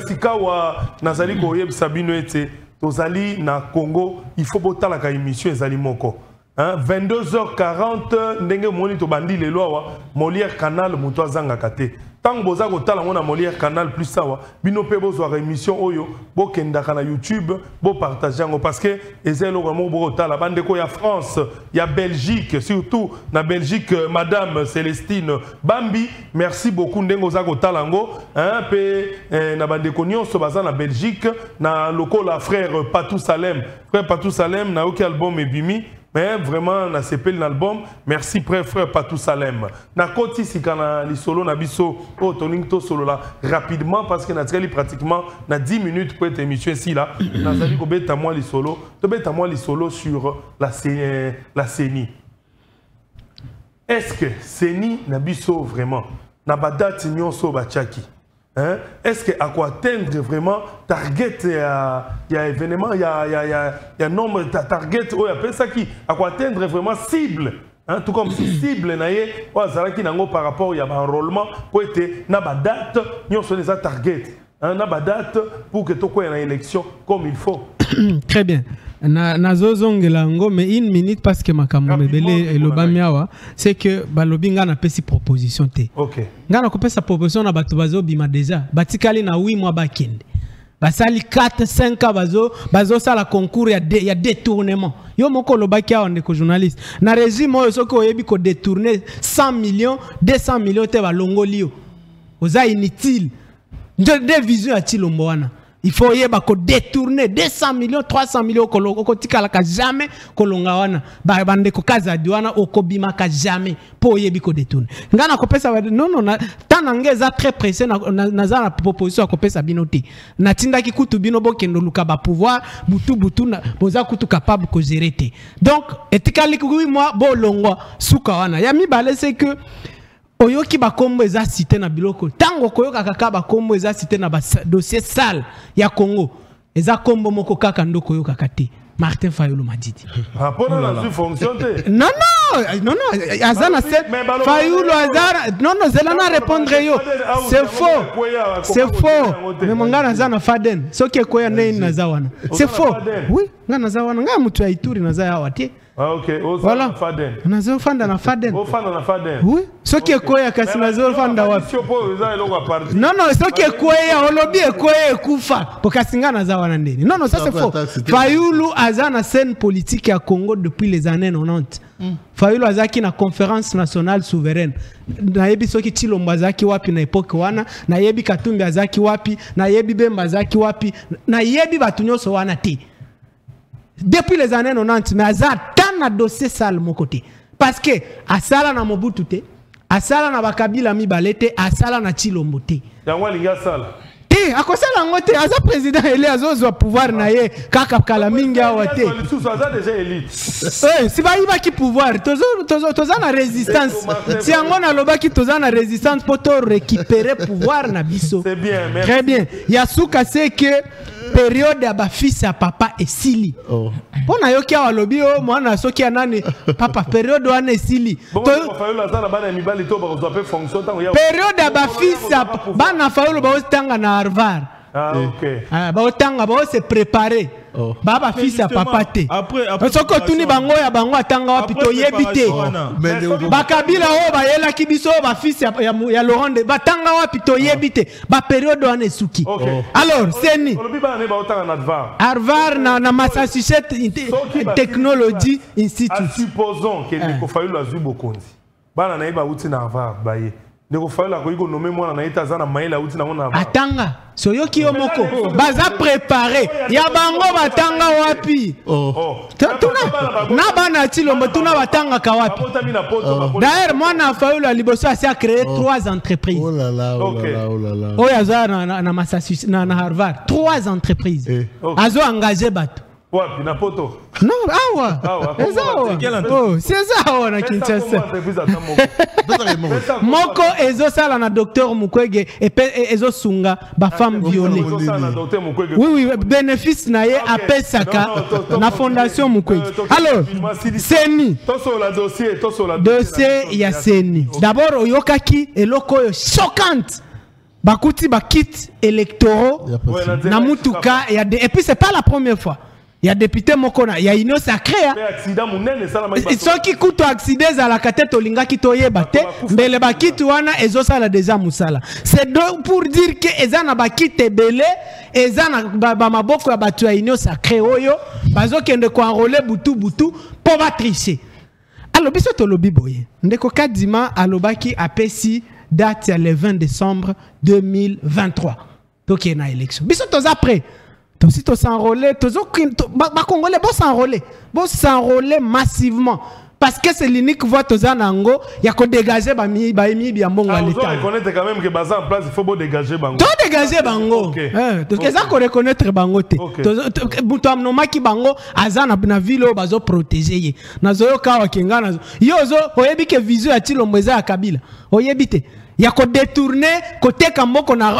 Sika wa nazali koyeb sabino ete tozali na Congo, il faut botala ka émission ezali moko. 22h40 ndenge moni to bandi le loa Molière Canal muto azanga kate. Tant boza ko tala ngona Molière Canal plus sawa bino pe bozo émission oyo bo kendaka na YouTube bo partager ngo parce que ezelo vraiment bo tala bande ko ya France ya Belgique surtout na Belgique madame Célestine Bambi merci beaucoup ndengo za ko tala ngo pe na bande ko nyonso baza na Belgique na lokola frère Patou Salem na oki album ebimi. Mais vraiment, na sepel l'album. Merci frère Patou Salem. Na koti si kana li solo na biso o toning to solo là rapidement parce que na tkali pratiquement na 10 minutes pour être émission ici là. Na zali ko beta moi li solo, to beta moi li solo sur la CENI. Est-ce que CENI na biso vraiment na badati nyonso bachaki? Hein? Est-ce qu'à quoi atteindre vraiment target il y a événement il y a nombre target oh, ça qui à quoi atteindre vraiment cible Hein, tout comme si cible naie wazalaki nango par rapport ya enrôlement pour être na ba date nyonso les target hein, na ba date pour que toko na élection comme il faut. Très bien. Nazo zongela ngo mais une minute parce que makambo mebele elobamiawa c'est que balobi nga na pesi proposition te. OK. Nga na kopesa proposition na bato bazo bima déjà. Batikali na 8 mois bakende. Basali 4-5 ans bazo sala concours ya détournement. Yo moko lobaki awa ndeko journaliste. Na régime oyo soki oyebi ko détourner 100 millions, 200 millions te balongoli yo. Oza inutile. Des visions à Chilombo wana. Il faut yeba ko détourner 200 millions, 300 millions ko tikala ka jamais kolonga wana. Ba bande ko kaza diwana okobima ka jamais po yebi ko détourner. Ngana ko pesa non tanangeza très pressé na za proposition ko pesa binote. Na tindaki kutu bino bokendo luka ba pouvoir butu na boza kutu capable ko gérer te. Donc etikali ko 8 mois bo longwa suka wana. Ya mi balé c'est que oyoki bakombo eza cité na biloko tango koyoka kaka bakombo eza cité na dossier sale ya Congo eza kombo moko kaka ndo koyoka kate Martin Fayulu Madidi rapport à la fonction te non azana Fayulu azara non zelana répondre yo c'est faux mais mongana azana Faden soki ekoya nini nazawana c'est faux oui ngana zawana nga mutu ya Ituri nazaya wate. Ah ok, voilà. Faden. Nazo fanda na Faden. Fanda na Faden. Oui. Soki ekoya kasi nazo fanda wapi? Non, soki ekoya olobi ekoya ekufa. Pokasinga naza wana ndeni. Non, ça c'est faux. Fayulu azana scène politique ya Congo depuis les années 90. Fayulu azaki na conférence nationale souveraine. Na yebi soki Chilombo azaki wapi na époque wana, na yebi Katumbi azaki wapi, na yebi Bemba azaki wapi, na yebi batu nyonso wana te. Depuis les années 90, mais Azar tant de dossier sale mon côté. Parce que Asala na Mobutu te, Asala na Bakabila Mibalete, Asala na Chilombo te. Yangwa linga sala. Te, akosala ngote, Azar président ele azozo pouvoir na ye, kaka kalaminga wate. Azar déjà élite. Si ba iba ki pouvoir, toza na résistance. Si angona loba ki toza na résistance pour to récupérer pouvoir na biso. C'est bien, merci. Très bien. Yasuka c'est que période ya ba fils ya papa esili. Pona yoki awa lobi o mwana soki anani papa période wana esili. Période ya ba fils ya bana Fayulu ba ostanga na Harvard. Ah OK. Ba ostanga ba se préparer. Baba fils ya papa te. Après soko tuni bango ya bango atanga wapi to yebite. Bakabila o ba yela kibiso ba fils ya Laurent de batanga wapi to yebite. Ba période wana esuki. Alors seni Harvard na Massachusetts Technology Institute. Supposons que Ndeko Fayulu azwi bokonzi. Bana na yeba uti na Harvard baye. Ndeko Fayulu akoyiko nommer mwana na yeta zana maila uti na mona. Atanga soyoki yo moko baza préparé ya bango batanga wapi tuna na bana Chilombo tuna batanga ka wapi. D'ailleurs mwana Fayulu liboso a créé 3 entreprises. Oh là là, oh là là, oh là là. Oya na Massachusetts na Harvard 3 entreprises. Azo engagé bato. Wapi na poto? Non, awa. Oh, c'est ça on a Kinshasa. Moko ezo sala na docteur Mukwege et ezo sunga ba femme violée. Oui, bénéfice na ye apesaka na fondation Mukwege. Alors, Seni. Dossier ya Seni. D'abord oyokaki eloko yo choquante. Bakuti ba kit électoraux na mutuka et puis c'est pas la première fois. Il y a député Mokona, il y a une sacrée. Ceux qui coûtent accident à la tête au linga qui toye bate, mais les bakit wana ezo sala déjà musala. C'est pour dire que ezana bakit belé, ezana ba maboko ya batu ya une sacrée oyo, bazo kende ko enrôler butu pour va tricher. Alors biso to lobi boye. Ndeko Kadima alobaki apesi date le 20 décembre 2023. Donc il y a une élection. Biso to après. Si tu s'enrôles, les Congolais vont s'enrôler massivement. Parce que c'est l'unique voie que tu as il y a que dégager les gens. On reconnaître quand même que Baza en place, il faut dégager Bango. Tu dégager Bango. Donc, il faut reconnaître Bango. Tu as nommé Bango, Azan na ville où bazo protéger. Nazoyo kawa kenga yozo, oyebi ke visu ya Chilombo eza Kabila. Oyebite. Il y a qu'on détourné côté Kamboko na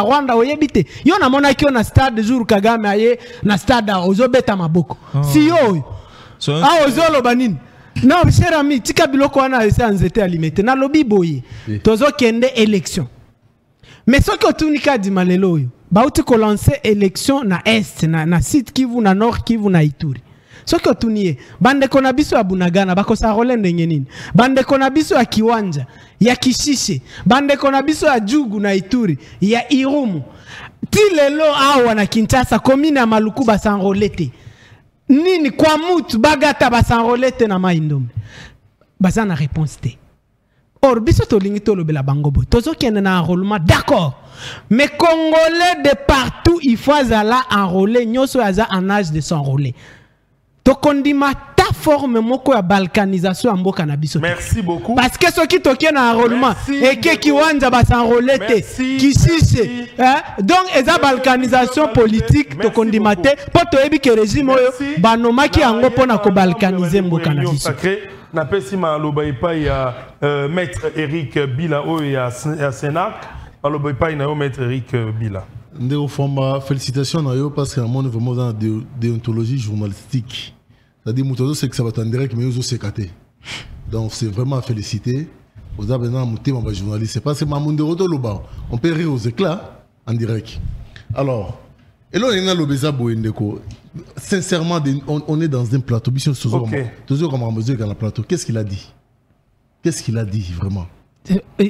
Rwanda oyebite. Yo na mona ki na stade jour Kagame aye na stade ozobeta maboko. Si yo. Ah ozolo banini. Non, cher ami, tika biloko wana esa nzete alimete. Na lobi boye. Tozo kende élection. Mais ce que tu nika di malelo yo. Bauti ko lancer élection na est na site Kivu na nord Kivu na Ituri. Ce que tu nie bande kona biso ya Bunagana bako sa role ndenge nini. Bande kona biso ya Kiwanja, ya Kishishe, bande kona biso ya Jugu na Ituri, ya Irumu. Ti lelo awa na Kinshasa commune ya Maluku ba s'enrolete. Nini kwa mutu bagata ba s'enrolete na Maindombe. Baza na réponse te. Or biso to lingi to lobela bangobo. Tozo kende na enrôlement d'accord. Mais Congolais de partout il faut azala enrôler nyoso aza en âge de s'enrôler. To kondima ta forme moko ya balkanisation ya mboka na biso. Merci beaucoup. Parce que ceux qui toquent un enrôlement et qui wanja ba s'enrôler qui chiche donc eza balkanisation politique to kondima te poto ebi ke régime oyo banoma ki yango pona ko balkaniser mboka na biso. Na pesi maloba epai ya maître Eric Bila oyo ya Sénac maloba epai na yo maître Eric Bila. Ndeko Fomba, félicitations à eux parce que nous sommes vraiment dans la déontologie journalistique. C'est-à-dire que c'est que ça va être en direct, mais nous c'est caté. Donc c'est vraiment à féliciter. Vous avez maintenant un journaliste. C'est parce que on peut rire aux éclats en direct. Alors, et là on est dans le Béza Boendeko. Sincèrement, on est dans un plateau. Toujours comme on mesure dans le plateau. Qu'est-ce qu'il a dit? Qu'est-ce qu'il a dit vraiment?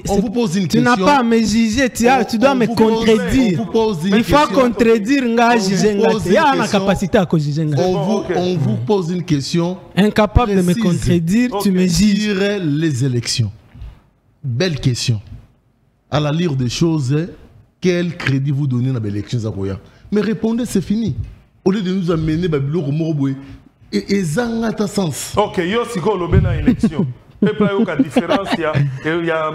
On vous pose une question. Tu n'as pas à me juger, tu dois me contredire. Il faut contredire, il y a la capacité à juger. On vous pose une question. Incapable de me contredire, tu me juges. Les élections. Belle question. À la lire des choses, quel crédit vous donnez dans les élections Zakoya? Mais répondez, c'est fini. Au lieu de nous amener Babylon Romoroboué. Et ça n'a pas de sens. Ok, yo si ko lobe na élection. Peuple a une différence, il y a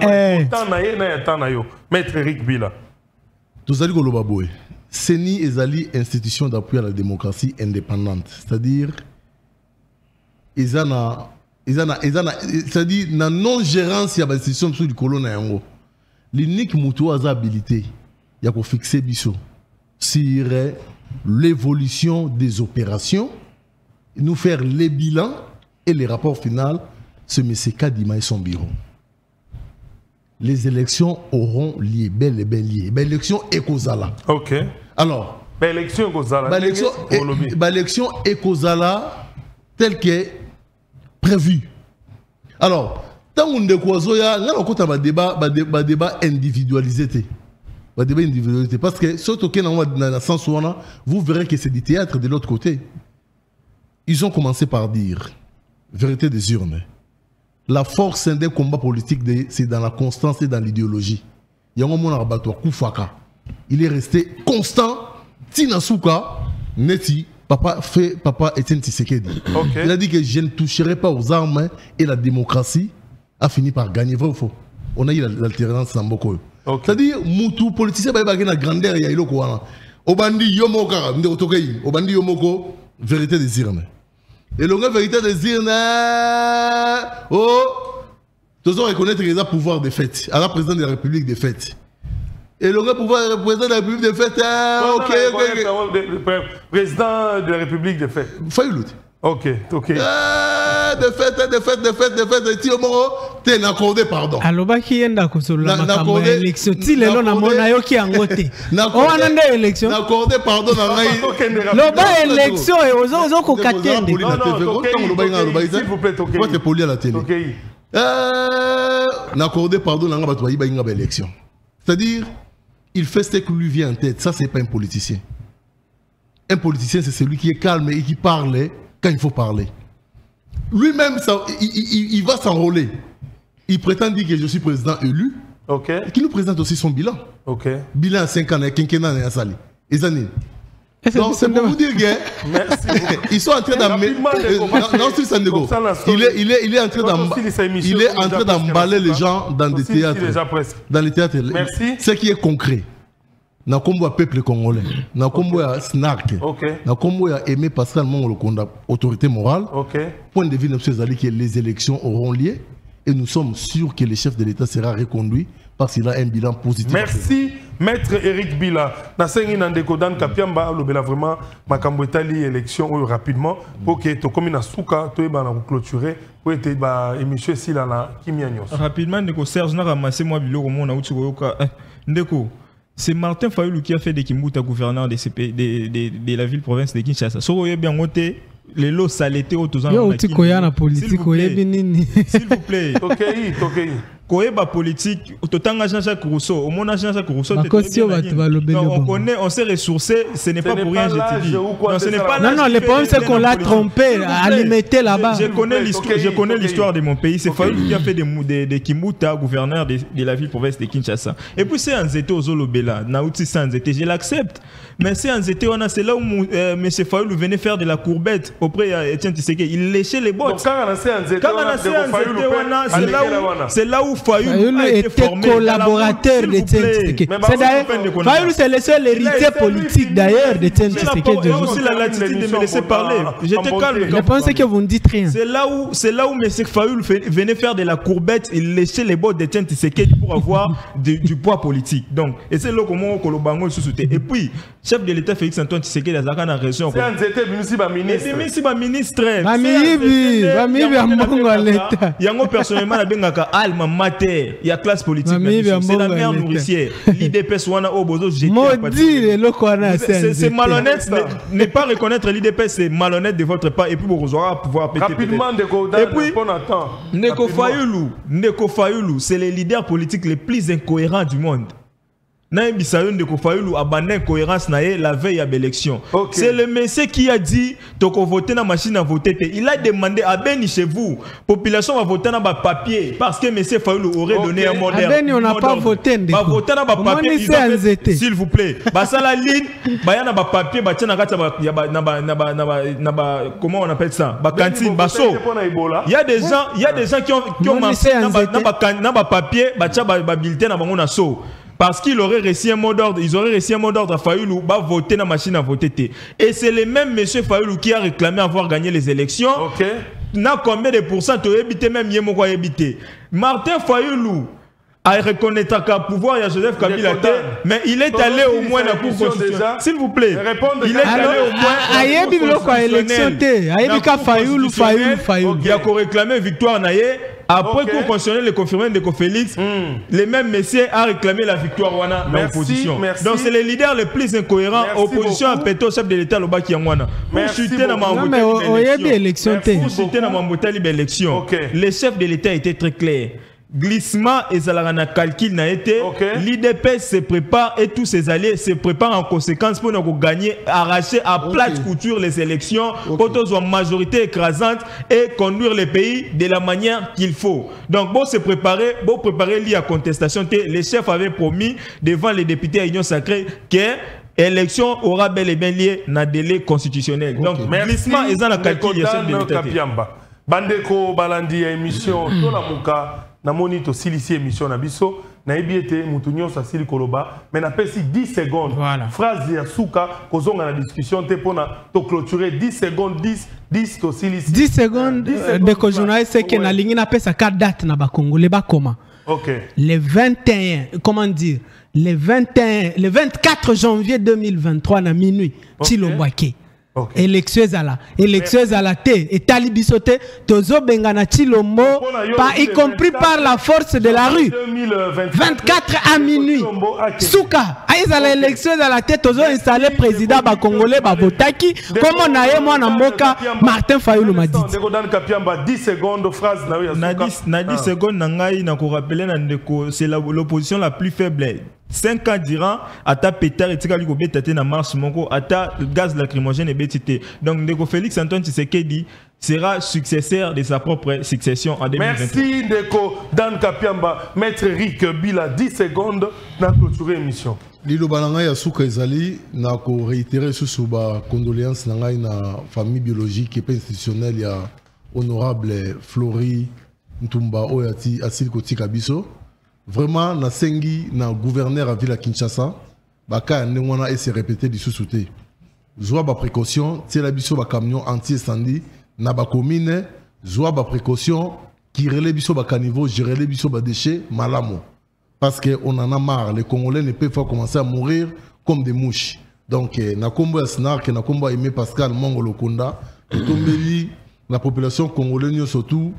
tant na ye na tant na yo. Maître Eric Bila. Tous allez ko Baboué. CENI est institution d'appui à la démocratie indépendante, c'est-à-dire c'est-à-dire la non-gérance il y a des institutions sur du colon na yango. L'unique mutuo a habilité, il y a qu'on fixer biso sur l'évolution des opérations, nous faire les bilans et les rapports finaux. Ce monsieur Kadima et son bureau. Les élections auront lieu, bel et bien lieu. L'élection est Kozala. Ok. Alors, l'élection Kozala. L'élection est Kozala telle qu'est prévue. Alors, tant qu'on décoisoya, là on a un débat individualisé. Parce que surtout que dans le sens où vous verrez que c'est du théâtre de l'autre côté. Ils ont commencé par dire, vérité des urnes. La force des combats politiques, c'est dans la constance et dans l'idéologie. Il y a un moment où Koufaka. Il est resté constant. Tinasuka, Neti, papa Etienne Tshisekedi. Okay. Il a dit que je ne toucherai pas aux armes et la démocratie a fini par gagner. Vrai ou faux? On a eu l'alternance dans beaucoup. Okay. C'est-à-dire, Moutou, politicien, il y a une grandeur, il y a une grandeur. Obandi Yomoko, Obandi Yomoko, vérité des urnes. Et l'on a vérité de dire, oh, tous on reconnaître les pouvoirs de fait, à la présidente de la République de fait. Et l'on a pouvoir de président de la République de fait, ok. Président de la République de fait. Fayoulou. Ok. De fait, t'es accordé pardon. Alors, qui est d'accord sur la élection? Il est là, on a eu qui a voté. On a une élection. Accordé pardon. L'oba élection et aux autres qu'on catène. S'il vous plaît, ok. Moi, t'es poli à la télé. Ok. N'accordé pardon, on a une élection. C'est-à-dire, il fait ce que lui vient en tête. Ça, c'est pas un politicien. Un politicien, c'est celui qui est calme et qui parle quand il faut parler. Lui-même, il va s'enrôler. Il prétend dire que je suis président élu. Ok. Et qu'il nous présente aussi son bilan. Ok. Bilan à 5 ans, quinquennat et à Sali. Donc c'est pour vous dire que ils sont en train d'emballer. Il est en train d'emballer les gens dans des théâtres. Dans les théâtres. Merci. Ce qui est concret. Na kombo peuple congolais, na kombo ya snark, na kombo ya Aimé Pascal Mongolo Konda, autorité morale. Point de vue de M. Zali que les élections auront lieu et nous sommes sûrs que le chef de l'État sera reconduit parce qu'il a un bilan positif. Merci, Maître Eric Bila. Nasengi Nandeko Dan Kapiamba, lobela vraiment makambo etali élection rapidement pour que to comme na souka to ba na clôturer pour être ba émission ici là na kimia nyos. Rapidement Ndeko Serge na ramassé moi biloko mona uti koyoka Ndeko. C'est Martin Fayulu qui a fait des Kimbuta gouverneur de la ville-province de Kinshasa. So oye bien ngote les lots saletés autour yo uti koya na politique oyebi nini. S'il vous plaît. Tokei. Koyeba politique, totanga Jean-Jacques Rousseau, au monde Jean-Jacques Rousseau, on connaît, on s'est ressourcé, ce n'est pas pour rien, je te dis. Non, ce n'est pas non, le problème c'est qu'on l'a trompé, alimité là-bas. Je connais l'histoire de mon pays, c'est Fayulu qui a fait des Kimbuta, gouverneur de la ville-province de Kinshasa. Et puis c'est Nzete aux Olobela, Naouti Nzete, je l'accepte. Mais c'est Nzete, c'est là où M. Fayulu venait faire de la courbette auprès d'Etienne Tshisekedi. Il léchait les bottes. C'est là où Fayulu était collaborateur de Tshisekedi. C'est d'ailleurs, Fayulu c'est le seul héritier politique d'ailleurs de Tshisekedi. J'ai aussi la latitude de me laisser parler. J'étais calme. Je pensais que vous ne dites rien. C'est là où M. Fayulu venait faire de la courbette, il léchait les bottes de Tshisekedi pour avoir du poids politique. Donc, et c'est là comment Kolobango se soutient. Et puis, chef de l'État Félix Antoine Tshisekedi a la région. C'est Nzete ministre. Ministre. Il y a personnellement la bengaka alma mater, il y a classe politique. C'est la mère nourricière. l'IDPS wana obozo jeter. C'est malhonnête, ne pas reconnaître l'IDPS, c'est malhonnête de votre part et puis vous aurez pouvoir péter. Rapidement, Ndeko Fayulu, c'est le leader politique le plus incohérent du monde. Naïbisayon de Kofayulu a banné incohérence la veille à l'élection. C'est le monsieur qui a dit toko voter na machine à voter. Il a demandé à Beni chez vous, population va voter dans papier parce que monsieur Fayulu aurait donné un mot d'ordre. À Beni on n'a pas voté. Va voter dans papier. S'il vous plaît. Bah ça la ligne, bah y a na papier, bah tiens comment on appelle ça? Bah cantine, bah so. Il y a des gens qui ont marché na papier, bah tiens bah bulletin na bango na so. Parce qu'il aurait reçu un mot d'ordre, ils auraient reçu un mot d'ordre à Fayulu, bah voter dans la machine à voter. Et c'est le même monsieur Fayulu qui a réclamé avoir gagné les élections. N'a combien de pourcents tu as évité même yémo quoi éviter. Martin Fayulu a reconnaître qu'à pouvoir il y a Joseph Kabila, mais il est allé au moins dans la cour constitutionnelle. S'il vous plaît, il est allé au moins il a réclamé victoire naïe. Après qu'on constitutionnel le confirmé de Félix, le même monsieur a réclamé la victoire wana dans l'opposition. Donc c'est le leader le plus incohérent. Opposition à péto chef de l'État le baki wana. Pour chuter dans ma élection. Le chef de l'État était très clair. Glissement et Zalarana calcul n'a été. L'IDPS se prépare et tous ses alliés se préparent en conséquence pour nous gagner, arracher à plate couture les élections pour qu'ils soient majorité écrasante et conduire le pays de la manière qu'il faut. Donc, bon se préparer, lié à contestation. Les chefs avaient promis devant les députés à Union Sacrée que l'élection aura bel et bien lié à un délai constitutionnel. Donc, glissement et Zalarana calcul, il y a chef de l'État. Bandeko Balandi émission, Tola Mouka. Na moni to silisi émission na biso na ebiete mutunyo sa sili koloba mais na pesi 10 secondes phrase ya suka kozonga na discussion te pona to clôturer 10 secondes 10 to silisi 10 secondes de ko journaliste que na lingi na pesa ka date na ba congolais ba koma le 21 comment dire le 24 janvier 2023 na minuit Chilombwake. Élection à la thé et talibisoté tozo bengana Chilombo pas y compris par la force de la rue 24 à minuit souka aïza l'élection à la tête tozo installé président ba congolais ba votaki comme on a moi na mboka Martin Fayulu m'a dit 10 secondes phrase na 10 secondes na ngai na ko rappeler na ndeko c'est l'opposition la plus faible. 5 ans durant, ata pétard et tikali ko betate na marche moko, ata gaz lacrymogène et betité. Donc Ndeko Félix Antoine Tshisekedi sera successeur de sa propre succession en 2023. Merci Ndeko Dan Kapiamba, Maître Rick Bila 10 secondes na clôturer émission. Lilo bananga ya suka ezali na ko réitérer sous ba condoléances na ngai na famille biologique et institutionnelle ya honorable Flori Ntumba Oyati Asil Kotika biso. Vraiment, na sengi na gouverneur à ville à Kinshasa, baka ndengwana et se répéter du sous-souté. Zoa ba précaution, c'est la biso ba camion anti-incendie na ba commune, zoa ba précaution qui relève biso ba caniveau, gérer les biso ba déchets, malamo. Parce qu'on en a marre, les Congolais ne peuvent pas commencer à mourir comme des mouches. Donc, Nakombo Snark, Nakombo Aimé Pascal, Mongolo Kunda, la population congolaise surtout,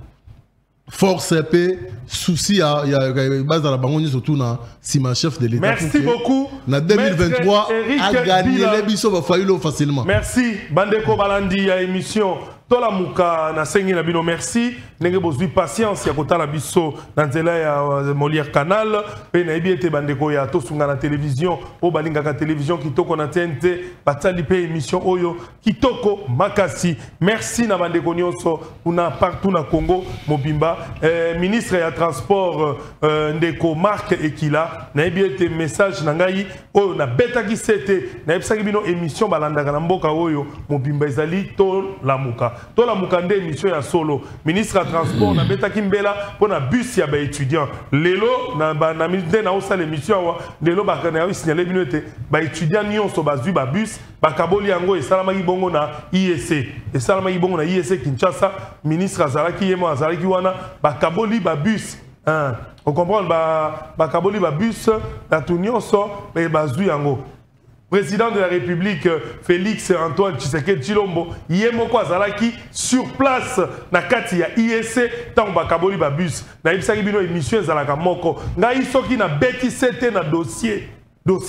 force et paix, souci, il y a base à la banque surtout, si ma chef de l'État. Merci beaucoup. En 2023, a gagné les bisous, va falloir facilement. Merci, Bandeko Balandi, à émission. Tola muka na sengi na bino merci nenge bozwi patience ya kotala biso na nzela ya Molière Canal pe na ebi ete bandeko ya tosunga na télévision o balinga ka télévision kitoko na TNT batali pe émission oyo kitoko makasi merci na bandeko nyonso kuna partout na Congo mobimba ministre ya transport ndeko Marc Ekila na ebi ete message na ngai oyo na betaki sete na ebisaki bino émission balandaka na mboka oyo mobimba ezali to lamuka Tola Mukande émission ya solo ministre de transport na beta kimbela pour na bus ya ba étudiant lelo na ministre na osala émission wa lelo ba kana ya signaler bino ete ba étudiant nyonso bazui ba bus ba kaboli yango e salama bongo na IEC e salama bongo na IEC Kinshasa ministre azalaki yemo azalaki wana ba kaboli ba bus on comprend ba kaboli ba bus na tout nyonso ba bazui yango. Président de la République Félix Antoine Tshisekedi Tshilombo yemoko azalaki sur place na kati ya IEC tango bakaboli ba bus na ibisaki bino émission ezalaka moko ngai soki na beti sete na dossier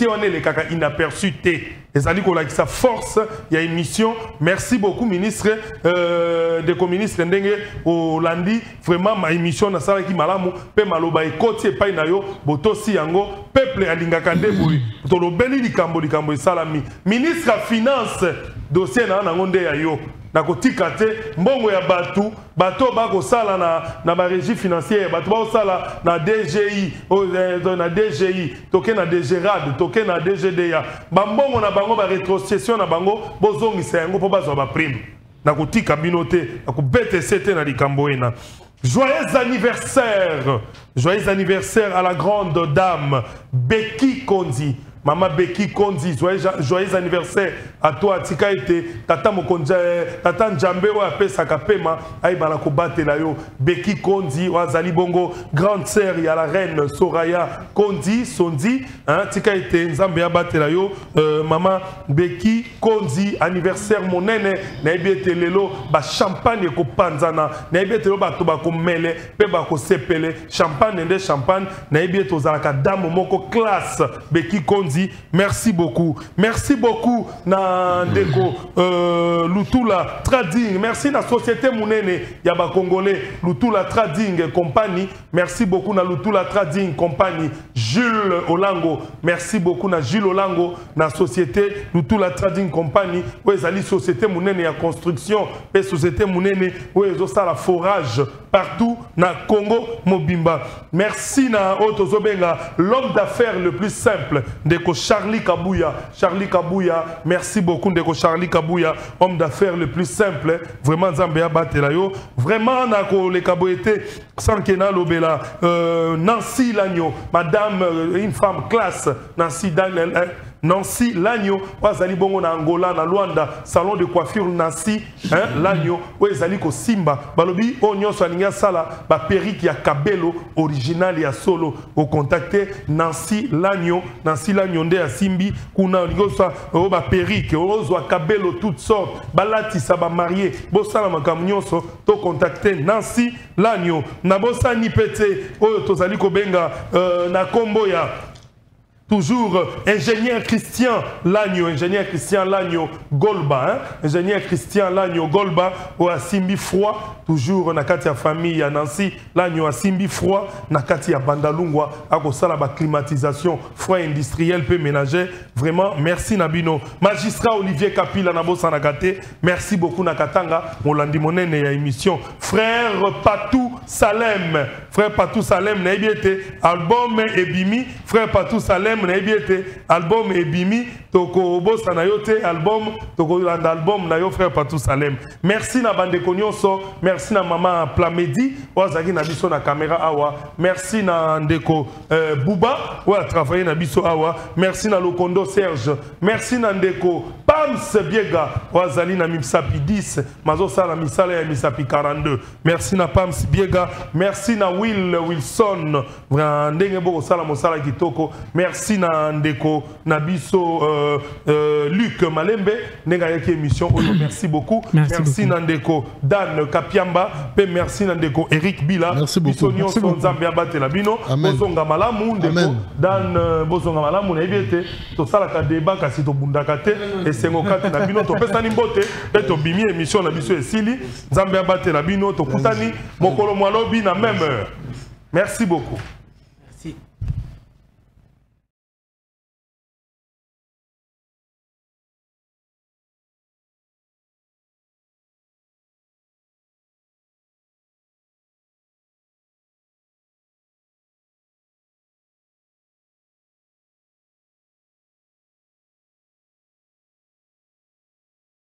wana elekaka inaperçu te ezali kolakisa force ya émission. Merci beaucoup ministre de ministre ndenge olandi vraiment ma émission na salaki malamu pe maloba ekoti epai na yo botosi yango peuple alingaka ndeboyi tolobeli likambo esalami ministre ya finance dossier na nango nde ya yo na kotika te mbongo ya bato bakosala na ba régie financière bato bakosala na DGI na DGI toke na DGRAD toke na DGDA bambongo na bango ba rétrocession na bango bozongisa yango po bazwa ba prime na kotika bino te na kobete sete na likambo ena. Joyeux anniversaire à la grande dame Becky Konzi. Maman Becky Konzi, joyeux anniversaire à toi. Tika ete tata mokonja tata Njambe wa pesa kapema ay bala ko batela yo Becky Konzi wazali bongo grande sœur ya la reine Soraya Konzi Sondi tika ete Nzambe ya batela yo maman Becky Konzi anniversaire monene na ebete lelo ba champagne ko panzana na ebete lo bato ba ko mele pe ba ko sepele champagne nde champagne na ebete ozalaka dame moko classe Becky Konzi. Merci beaucoup na ndeko Lutula Trading. Merci na société munene ya ba congolais Lutula Trading Company. Merci beaucoup na Lutula Trading Company. Jules Olango, merci beaucoup na Jules Olango na société Lutula Trading Company. Où ezali société munene ya construction et société munene où ezosala forage partout na Congo mobimba. Merci na Otozobenga l'homme d'affaires le plus simple Ndeko Charlie Kabouya, merci beaucoup Ndeko Charlie Kabouya, homme d'affaires le plus simple, vraiment Zambia Batelayo, vraiment Nako le Kaboyete, Sankena Lobela, Nancy Lagno, madame, une femme classe, Nancy Lagno, Wazali Bongo na Angola, na Luanda, salon de coiffure Nancy Lagno, Wazali ko Simba, Balobi, Onyo Swaninga Sala, ba perruque ya Kabelo, original ya solo, au contacter Nancy Lagno nde ya Simbi, kuna ligosa, ba perruque, ozwa Kabelo, toutes sortes, balati sa ba marié, bosala makamnyonso, to contacter Nancy Lagno, na bosa ni pete, oyo tozali ko benga, na kombo ya toujours ingénieur Christian Lagno Golba, ingénieur Christian Lagno Golba au Asimbi Froid, toujours na kati ya famille ya Nancy Lagno Asimbi Froid, na kati ya Bandalungwa à kosala ba climatisation froid industriel peu ménager. Vraiment merci Nabino. Magistrat Olivier Kapila na bosa na kate, merci beaucoup na Katanga, molandi monene ya émission. Frère Patou Salem frère Patou Salem na ebiete album ebimi frère Patou Salem na ebiete album ebimi toko bosa na yote album toko landa album na yo frère Patou Salem. Merci na bande konyoso, merci na maman Plamedi wazaki na biso na caméra awa, merci na ndeko Bouba wa travailler na biso awa, merci na Lokondo Serge, merci na ndeko Pams Biega wazali na Mipsapi 10 mazo sala misala ya Misapi 42. Merci na Pams Biega, merci na Wilson ndenge boko sala mosala kitoko, merci na ndeko na biso Luc Malembe ndenge yaki émission oyo, merci beaucoup. Merci na ndeko Dan Kapiamba pe merci na ndeko Eric Bila. Merci beaucoup. Nyonso Nzambe batela bino bozonga malamu ndeko Dan bozonga malamu na ebiete to sala ka débat kasi to bundaka te esengo kati na bino to pesa ni mbote pe to bimi émission na biso esili Nzambe batela bino to kutani mokolo mwalobi na même heure. Merci beaucoup.